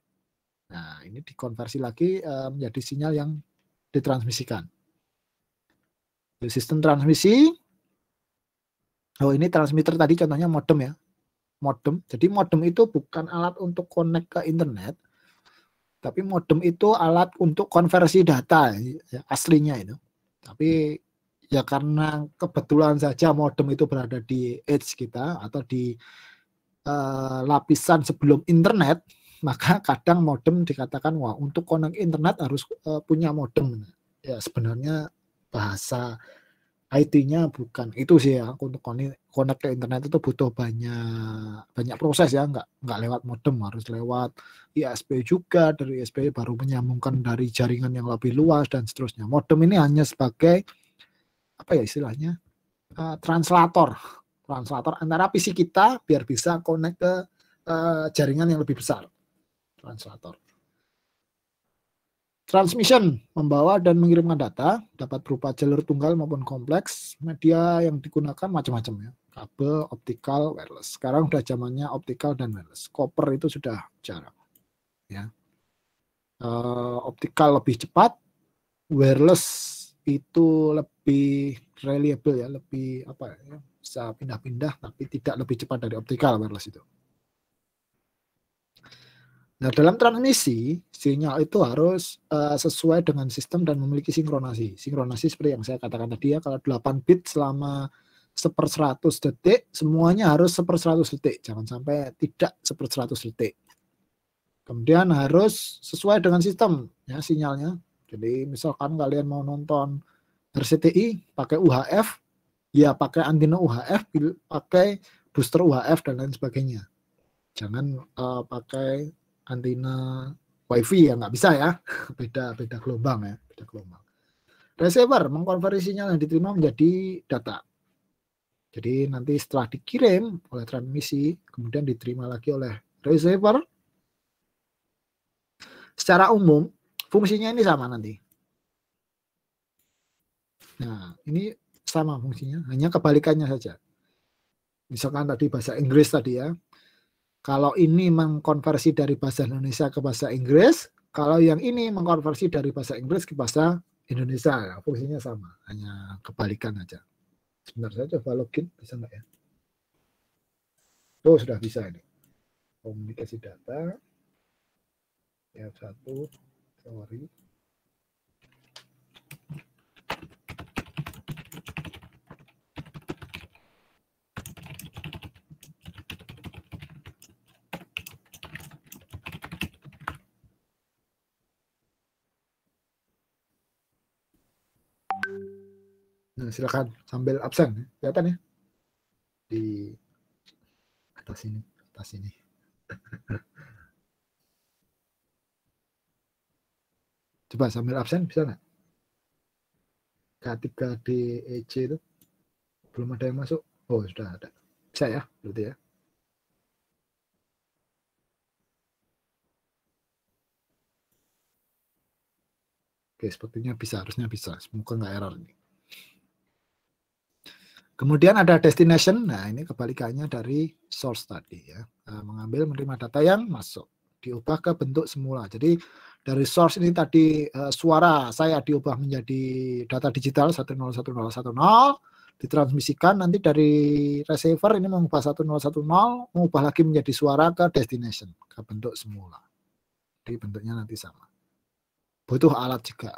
nah ini dikonversi lagi menjadi sinyal yang ditransmisikan. Sistem transmisi, oh ini transmitter tadi contohnya modem ya. Modem. Jadi modem itu bukan alat untuk connect ke internet, tapi modem itu alat untuk konversi data ya, aslinya itu. Tapi ya karena kebetulan saja modem itu berada di edge kita atau di lapisan sebelum internet, maka kadang modem dikatakan wah untuk connect internet harus punya modem. Ya sebenarnya bahasa IT-nya bukan itu sih ya, untuk connect ke internet itu butuh banyak proses ya, nggak lewat modem, harus lewat ISP juga, dari ISP baru menyambungkan dari jaringan yang lebih luas dan seterusnya. Modem ini hanya sebagai apa ya istilahnya translator antara PC kita biar bisa connect ke jaringan yang lebih besar. Translator. Transmission, membawa dan mengirimkan data, dapat berupa jalur tunggal maupun kompleks. Media yang digunakan macam-macam ya. Kabel, optikal, wireless. Sekarang sudah zamannya optikal dan wireless. Copper itu sudah jarang. Ya. Optikal lebih cepat, wireless itu lebih reliable ya, lebih apa ya, bisa pindah-pindah tapi tidak lebih cepat dari optikal wireless itu. Nah, dalam transmisi, sinyal itu harus sesuai dengan sistem dan memiliki sinkronasi. Sinkronasi seperti yang saya katakan tadi ya, kalau 8 bit selama 1/100 detik, semuanya harus 1/100 detik. Jangan sampai tidak 1/100 detik. Kemudian harus sesuai dengan sistem ya sinyalnya. Jadi misalkan kalian mau nonton RCTI pakai UHF, ya pakai antena UHF, pakai booster UHF dan lain sebagainya. Jangan pakai antena wifi ya, nggak bisa ya, beda gelombang ya, beda gelombang. Receiver mengkonversi sinyal yang diterima menjadi data. Jadi nanti setelah dikirim oleh transmisi, kemudian diterima lagi oleh receiver. Secara umum fungsinya ini sama nanti. Nah ini sama fungsinya, hanya kebalikannya saja. Misalkan tadi bahasa Inggris tadi ya, kalau ini mengkonversi dari bahasa Indonesia ke bahasa Inggris, kalau yang ini mengkonversi dari bahasa Inggris ke bahasa Indonesia, ya, fungsinya sama, hanya kebalikan aja. Sebentar saya coba login, bisa nggak ya? Oh, sudah bisa ini. Komunikasi data. Ya, satu, sorry. Nah, silakan sambil absen, kelihatan ya di atas ini, atas ini. Coba sambil absen bisa nggak? K3DEC itu belum ada yang masuk. Oh, sudah ada. Bisa ya, berarti ya. Oke, sepertinya bisa, harusnya bisa. Semoga nggak error ini. Kemudian ada destination. Nah, ini kebalikannya dari source tadi ya. Mengambil menerima data yang masuk, diubah ke bentuk semula. Jadi dari source ini tadi suara saya diubah menjadi data digital 101010, ditransmisikan, nanti dari receiver ini mengubah 1010, mengubah lagi menjadi suara ke destination, ke bentuk semula. Jadi bentuknya nanti sama. Butuh alat juga,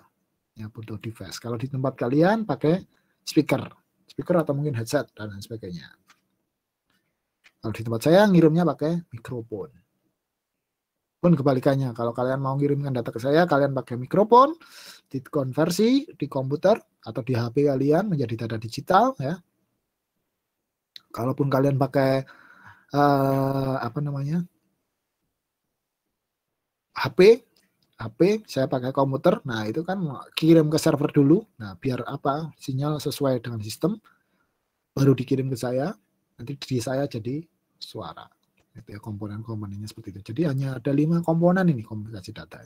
ya butuh device. Kalau di tempat kalian pakai speaker atau mungkin headset dan lain sebagainya. Kalau di tempat saya ngirimnya pakai mikrofon. Pun kebalikannya, kalau kalian mau ngirimkan data ke saya, kalian pakai mikrofon, dikonversi di komputer atau di HP kalian menjadi data digital ya. Kalaupun kalian pakai HP, saya pakai komputer, nah itu kan kirim ke server dulu, nah biar apa sinyal sesuai dengan sistem, baru dikirim ke saya, nanti di saya jadi suara. Itu ya komponen-komponennya seperti itu. Jadi hanya ada 5 komponen ini komunikasi data.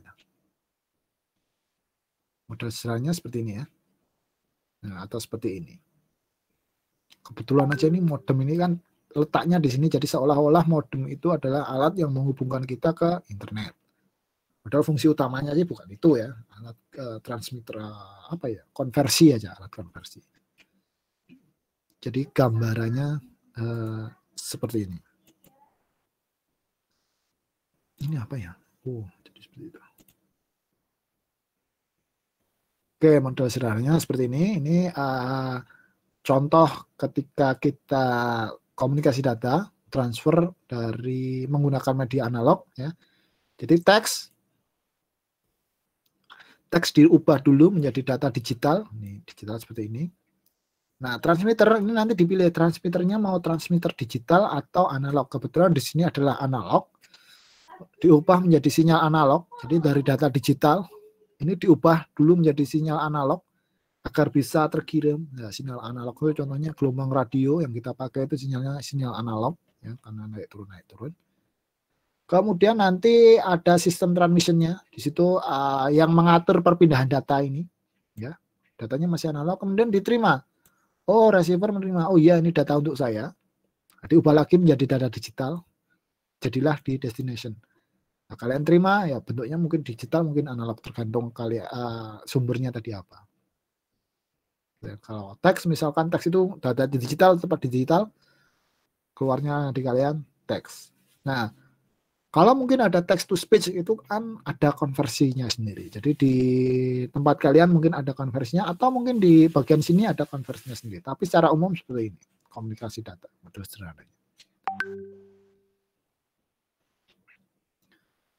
Model sederhananya seperti ini ya. Nah, atau seperti ini. Kebetulan aja ini modem ini kan letaknya di sini, jadi seolah-olah modem itu adalah alat yang menghubungkan kita ke internet. Padahal fungsi utamanya aja bukan itu ya, alat transmitter konversi aja, alat konversi. Jadi gambarannya seperti ini. Ini apa ya? Oh, jadi seperti itu. Oke, model sederhananya seperti ini. Ini contoh ketika kita komunikasi data, transfer dari menggunakan media analog ya. Jadi teks diubah dulu menjadi data digital. Ini digital seperti ini. Nah, transmitter ini nanti dipilih transmitternya mau transmitter digital atau analog. Kebetulan di sini adalah analog. Diubah menjadi sinyal analog. Jadi dari data digital ini diubah dulu menjadi sinyal analog agar bisa terkirim. Nah, sinyal analog itu contohnya gelombang radio yang kita pakai itu sinyalnya sinyal analog ya, karena naik turun. Kemudian nanti ada sistem transmissionnya di situ yang mengatur perpindahan data ini, ya datanya masih analog, kemudian diterima. Oh receiver menerima, oh iya ini data untuk saya, diubah lagi menjadi data digital, jadilah di destination. Nah, kalian terima ya bentuknya mungkin digital, mungkin analog tergantung kalian sumbernya tadi apa. Dan kalau teks misalkan teks itu data digital tepat digital, keluarnya di kalian teks. Nah kalau mungkin ada text to speech itu kan ada konversinya sendiri. Jadi di tempat kalian mungkin ada konversinya atau mungkin di bagian sini ada konversinya sendiri. Tapi secara umum seperti ini, komunikasi data. Model sederhananya.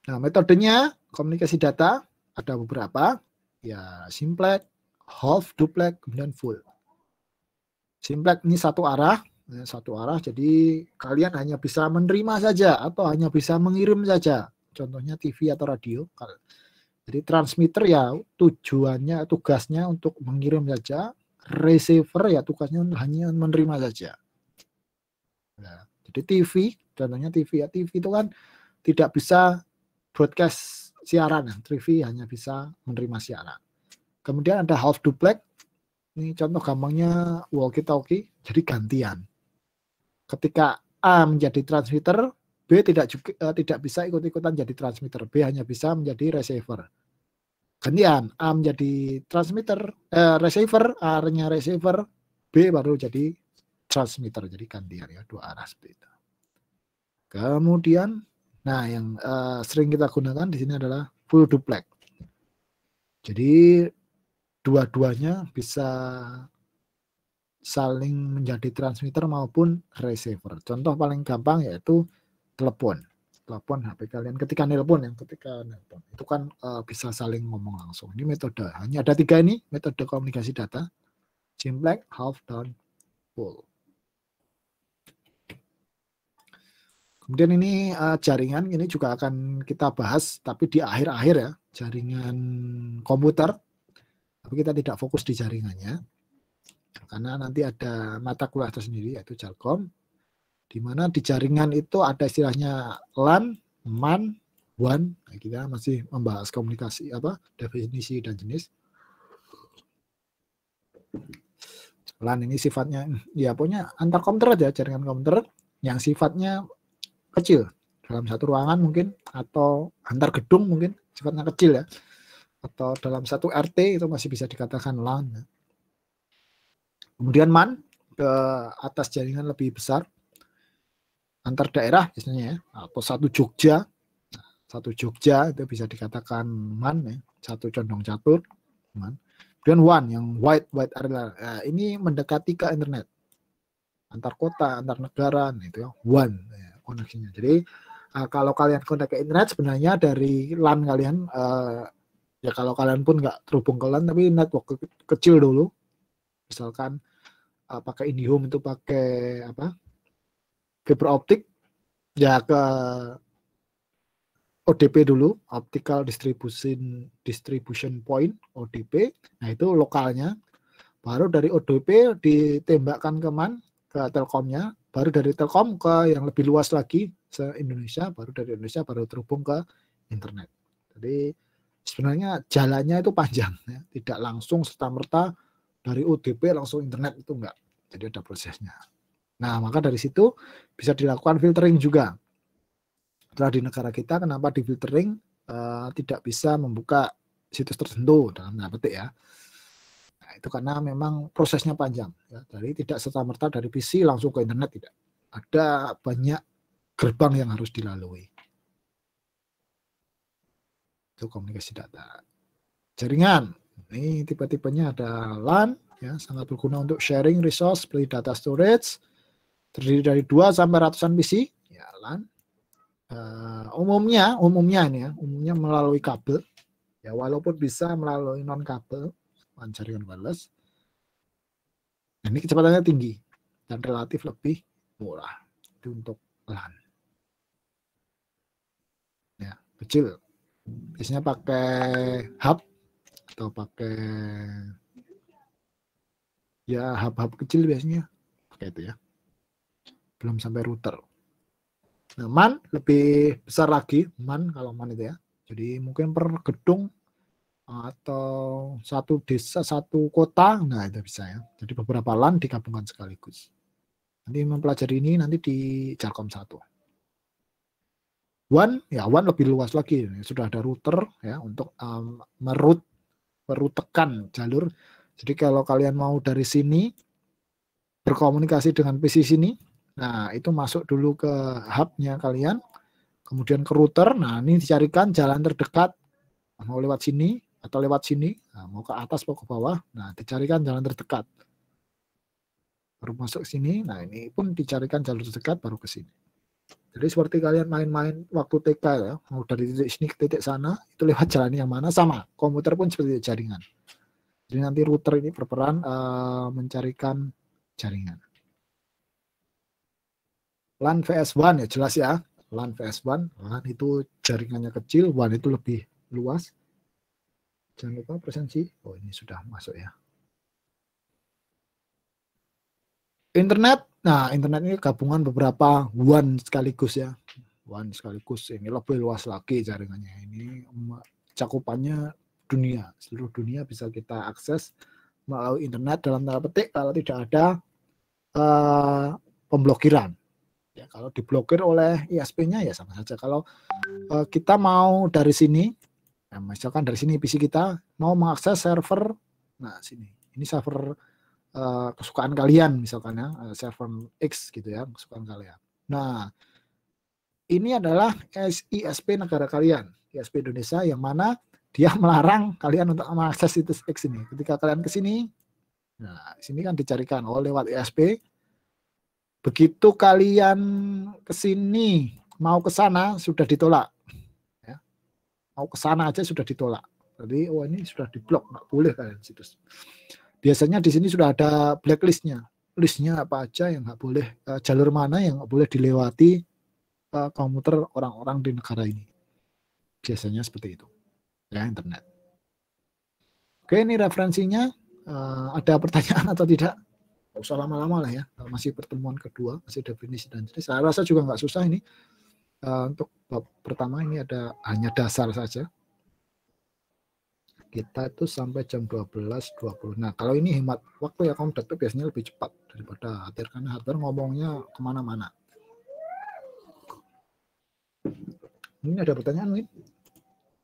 Nah, metodenya komunikasi data ada beberapa. Ya, simplex, half, duplex, kemudian full. Simplex ini satu arah, jadi kalian hanya bisa menerima saja atau hanya bisa mengirim saja, contohnya TV atau radio. Jadi transmitter ya tugasnya untuk mengirim saja, receiver ya tugasnya hanya menerima saja. Nah, jadi TV, contohnya TV ya, TV itu kan tidak bisa broadcast siaran, TV hanya bisa menerima siaran. Kemudian ada half duplex, ini contoh gampangnya walkie talkie, jadi gantian. Ketika A menjadi transmitter, B tidak bisa ikut-ikutan jadi transmitter. B hanya bisa menjadi receiver. Gantian, A menjadi receiver, A-nya receiver, B baru jadi transmitter. Jadi gantian ya, dua arah seperti itu. Kemudian, nah yang sering kita gunakan di sini adalah full duplex. Jadi dua-duanya bisa saling menjadi transmitter maupun receiver. Contoh paling gampang yaitu telepon HP kalian ketika nelpon itu kan bisa saling ngomong langsung. Ini metode hanya ada 3 ini metode komunikasi data. simplex, half, dan full. Kemudian ini jaringan, ini juga akan kita bahas, tapi di akhir-akhir ya, jaringan komputer. Tapi kita tidak fokus di jaringannya, karena nanti ada mata kuliah tersendiri, yaitu Jalkom, di mana di jaringan itu ada istilahnya LAN, MAN, WAN. Nah, kita masih membahas komunikasi, definisi dan jenis. LAN ini sifatnya, ya pokoknya antar komputer aja, jaringan komputer yang sifatnya kecil, dalam satu ruangan mungkin, atau antar gedung mungkin, sifatnya kecil ya, atau dalam satu RT itu masih bisa dikatakan LAN. Kemudian MAN, ke atas jaringan lebih besar, antar daerah biasanya ya, atau satu Jogja itu bisa dikatakan MAN ya, satu condong catur MAN. Kemudian WAN yang wide area, nah, ini mendekati ke internet, antar kota, antar negara, itu ya WAN ya, koneksinya. Jadi kalau kalian kontak ke internet, sebenarnya dari LAN kalian, ya kalau kalian pun nggak terhubung ke LAN tapi network kecil dulu, misalkan pakai IndiHome itu pakai fiber optik, ya ke ODP dulu, optical distribution point, ODP. Nah itu lokalnya. Baru dari ODP ditembakkan ke MAN, ke Telkomnya. Baru dari Telkom ke yang lebih luas lagi, se-Indonesia. Baru dari Indonesia baru terhubung ke internet. Jadi sebenarnya jalannya itu panjang, ya. Tidak langsung serta-merta dari ODP langsung internet, itu enggak. Jadi ada prosesnya. Nah maka dari situ bisa dilakukan filtering juga. Setelah di negara kita, kenapa di filtering tidak bisa membuka situs tertentu dalam tanda petik ya. Nah, itu karena memang prosesnya panjang ya. Jadi tidak serta-merta dari PC langsung ke internet, tidak. Ada banyak gerbang yang harus dilalui. Itu komunikasi data. Jaringan. Ini tipe-tipenya ada LAN ya, sangat berguna untuk sharing resource seperti data storage. Terdiri dari 2 sampai ratusan PC ya, LAN. Umumnya ini ya, umumnya melalui kabel ya, walaupun bisa melalui non kabel, jaringan wireless. Ini kecepatannya tinggi dan relatif lebih murah. Itu untuk LAN ya, kecil, biasanya pakai hub atau pakai ya hub kecil, biasanya pakai itu ya, belum sampai router. Nah, MAN lebih besar lagi, MAN kalau MAN itu ya. Jadi mungkin per gedung atau satu desa, satu kota, nah itu bisa ya. Jadi beberapa LAN digabungkan sekaligus. Nanti mempelajari ini nanti di Jalkom 1. WAN, ya WAN lebih luas lagi. Sudah ada router ya untuk merutekan jalur. Jadi kalau kalian mau dari sini berkomunikasi dengan PC sini, nah itu masuk dulu ke hubnya kalian, kemudian ke router. Nah ini dicarikan jalan terdekat, mau lewat sini atau lewat sini, nah, mau ke atas mau ke bawah, nah dicarikan jalan terdekat, baru masuk sini. Nah ini pun dicarikan jalur terdekat baru ke sini. Jadi seperti kalian main-main waktu TK ya, mau dari titik sini ke titik sana, itu lewat jalan yang mana, sama komputer pun seperti jaringan. Jadi nanti router ini berperan mencarikan jaringan. LAN vs WAN ya jelas ya. LAN vs WAN. LAN itu jaringannya kecil, WAN itu lebih luas. Jangan lupa presensi. Oh ini sudah masuk ya. Internet. Nah internet ini gabungan beberapa WAN sekaligus ya. WAN sekaligus, ini lebih luas lagi jaringannya. Ini cakupannya dunia. Seluruh dunia bisa kita akses melalui internet dalam tanda petik kalau tidak ada pemblokiran. Ya, kalau diblokir oleh ISP-nya ya sama saja. Kalau kita mau dari sini, nah, misalkan dari sini PC kita mau mengakses server, nah sini, ini server kesukaan kalian misalkan ya, server X gitu ya, kesukaan kalian. Nah, ini adalah ISP negara kalian, ISP Indonesia, yang mana dia melarang kalian untuk mengakses situs X ini. Ketika kalian ke sini, nah sini kan dicarikan lewat ISP. Begitu kalian ke sini, mau ke sana sudah ditolak. Ya. Mau ke sana aja sudah ditolak. Jadi ini sudah diblok, nggak boleh kalian situs. Biasanya di sini sudah ada blacklistnya, listnya apa aja yang nggak boleh, jalur mana yang nggak boleh dilewati komuter orang-orang di negara ini. Biasanya seperti itu, ya internet. Oke, ini referensinya. Ada pertanyaan atau tidak? Nggak usah lama-lama lah ya, masih pertemuan kedua, masih definisi dan jenis. Saya rasa juga nggak susah ini. Untuk bab pertama ini hanya dasar saja. Kita itu sampai jam 12.20. Nah, kalau ini hemat waktu ya, Komdet itu biasanya lebih cepat daripada Hatir, karena Hatir ngomongnya kemana-mana. Ini ada pertanyaan, Win?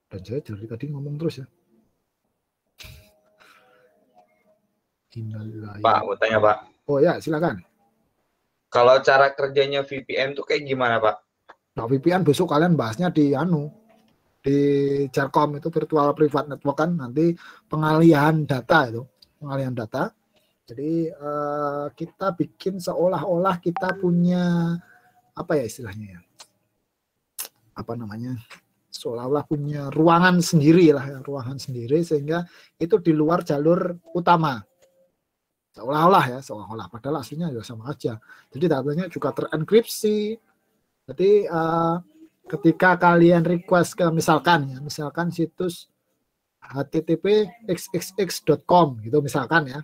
Dan saya dari tadi ngomong terus ya. Pak, mau tanya Pak. Oh ya, silakan. Kalau cara kerjanya VPN tuh kayak gimana Pak? Nah, VPN besok kalian bahasnya di Jarkom, itu virtual private network kan, nanti pengalihan data itu, pengalihan data. Jadi kita bikin seolah-olah kita punya apa ya istilahnya ya? Apa namanya? Seolah-olah punya ruangan sendiri lah, ya, ruangan sendiri, sehingga itu di luar jalur utama. Seolah-olah ya, seolah-olah, padahal aslinya juga sama aja. Jadi datanya juga terenkripsi. Jadi ketika kalian request ke misalkan situs http://xxx.com gitu misalkan ya,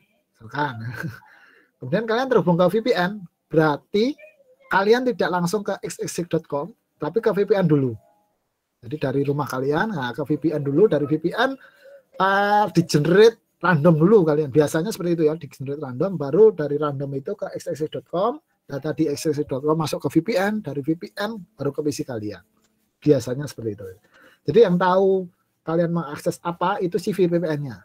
kemudian kalian terhubung ke VPN, berarti kalian tidak langsung ke xxx.com, tapi ke VPN dulu. Jadi dari rumah kalian ke VPN dulu, dari VPN di-generate random dulu kalian. Biasanya seperti itu ya, di-generate random, baru dari random itu ke xxx.com, data di xxx.com masuk ke VPN, dari VPN baru ke PC kalian. Biasanya seperti itu. Jadi yang tahu kalian mengakses apa itu si VPN-nya,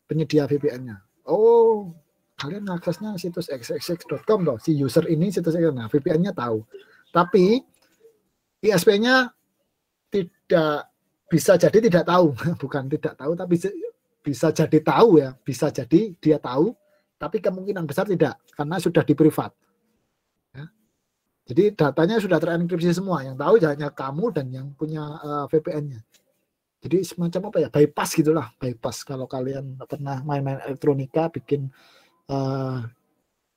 penyedia VPN-nya. Oh, kalian mengaksesnya situs xxx.com loh, si user ini situs itu. Nah, VPN-nya tahu. Tapi ISP-nya tidak bisa jadi tidak tahu, bukan tidak tahu, tapi bisa jadi tahu ya, bisa jadi dia tahu, tapi kemungkinan besar tidak, karena sudah di privat. Ya. Jadi datanya sudah terenkripsi semua, yang tahu hanya kamu dan yang punya VPN-nya. Jadi semacam apa ya, bypass gitulah, bypass. Kalau kalian pernah main-main elektronika, bikin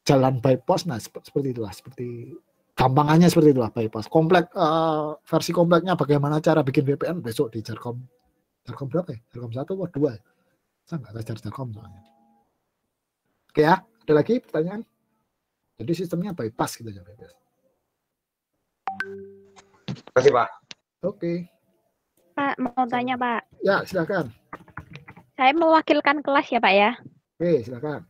jalan bypass, nah seperti itulah, seperti gampangannya seperti itulah bypass. Komplek versi kompleknya bagaimana cara bikin VPN besok di Jarkom. Jarkom berapa ya? Jarkom 1 atau 2 ya? Saya nggak belajar Jarkom soalnya. Oke ya, ada lagi pertanyaan? Jadi sistemnya bypass gitu aja. Terima kasih Pak. Oke. Pak, mau tanya Pak. Ya, silakan. Saya mewakilkan kelas ya Pak ya. Oke, silakan.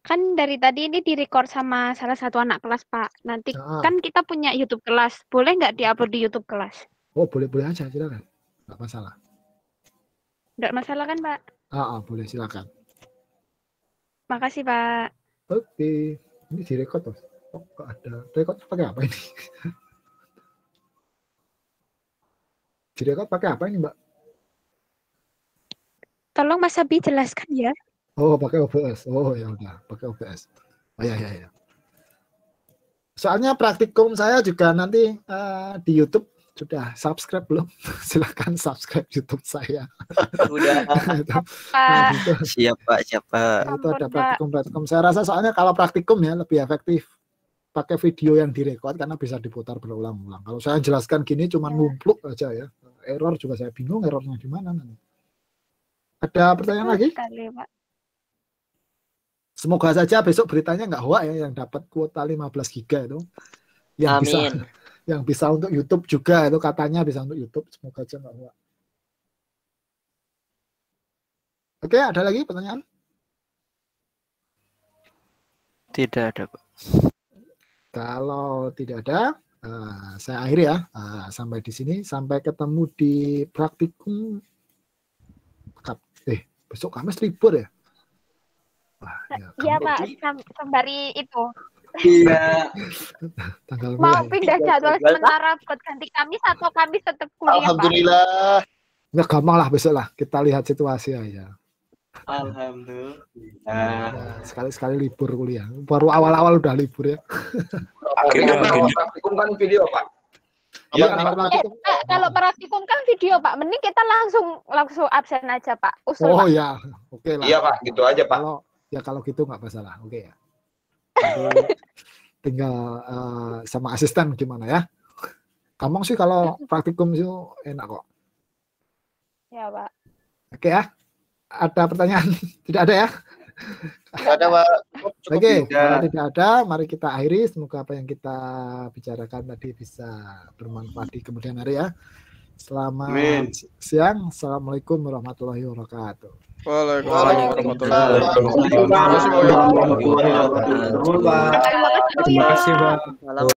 Kan dari tadi ini direcord sama salah satu anak kelas Pak. Nanti kan kita punya YouTube kelas. Boleh nggak diupload di YouTube kelas? Oh, boleh-boleh aja, silakan. Nggak masalah. Nggak masalah kan Pak? Boleh, silakan. Makasih Pak. Oke. Ini direkod tuh. Oh, kok ada. Rekodnya pakai apa ini? Direkod pakai apa ini, Mbak? Tolong Mas Abi jelaskan ya. Oh, pakai OBS. Oh, ya udah, pakai OBS. Oh ya. Soalnya praktikum saya juga nanti di YouTube. Sudah subscribe belum? Silakan subscribe YouTube saya. Sudah. Siap Pak. Itu ada praktikum. Saya rasa soalnya kalau praktikum ya lebih efektif pakai video yang direkod karena bisa diputar berulang-ulang. Kalau saya jelaskan gini cuma numpluk aja ya. Error juga saya bingung errornya di mana nanti. Ada pertanyaan lagi? Sekali, Pak. Semoga saja besok beritanya nggak hoax ya, yang dapat kuota 15 giga itu. Yang bisa untuk YouTube juga, itu katanya bisa untuk YouTube. Semoga aja nggak hoax. Oke, ada lagi pertanyaan? Tidak ada Pak. Kalau tidak ada, saya akhiri ya. Sampai di sini, sampai ketemu di praktikum. Besok Kamis libur ya? Iya Pak, sembari itu. Iya. Mau pindah jadwal sementara buat ganti Kamis atau Kamis tetap kuliah Alhamdulillah. Pak? Ya gampang lah besok lah, kita lihat situasi aja. Alhamdulillah. Ya, sekali-sekali libur kuliah. Baru awal-awal udah libur ya. Akhirnya praktikum kan video Pak. Iya, praktikum. kalau praktikum kan video Pak, mending kita langsung absen aja Pak. Usul Oh Pak. ya, oke lah. Iya Pak, gitu aja Pak. Kalau gitu nggak masalah, oke ya. Jadi, tinggal sama asisten gimana ya? Kamu sih kalau praktikum itu enak kok. Ya Pak. Oke ya. Ada pertanyaan? Tidak ada ya? Tidak ada Pak. Cukup Oke, juga. kalau tidak ada, mari kita akhiri. Semoga apa yang kita bicarakan tadi bisa bermanfaat di kemudian hari ya. Selamat siang. Assalamualaikum warahmatullahi wabarakatuh. Waalaikumsalam warahmatullahi wabarakatuh. Terima kasih Pak.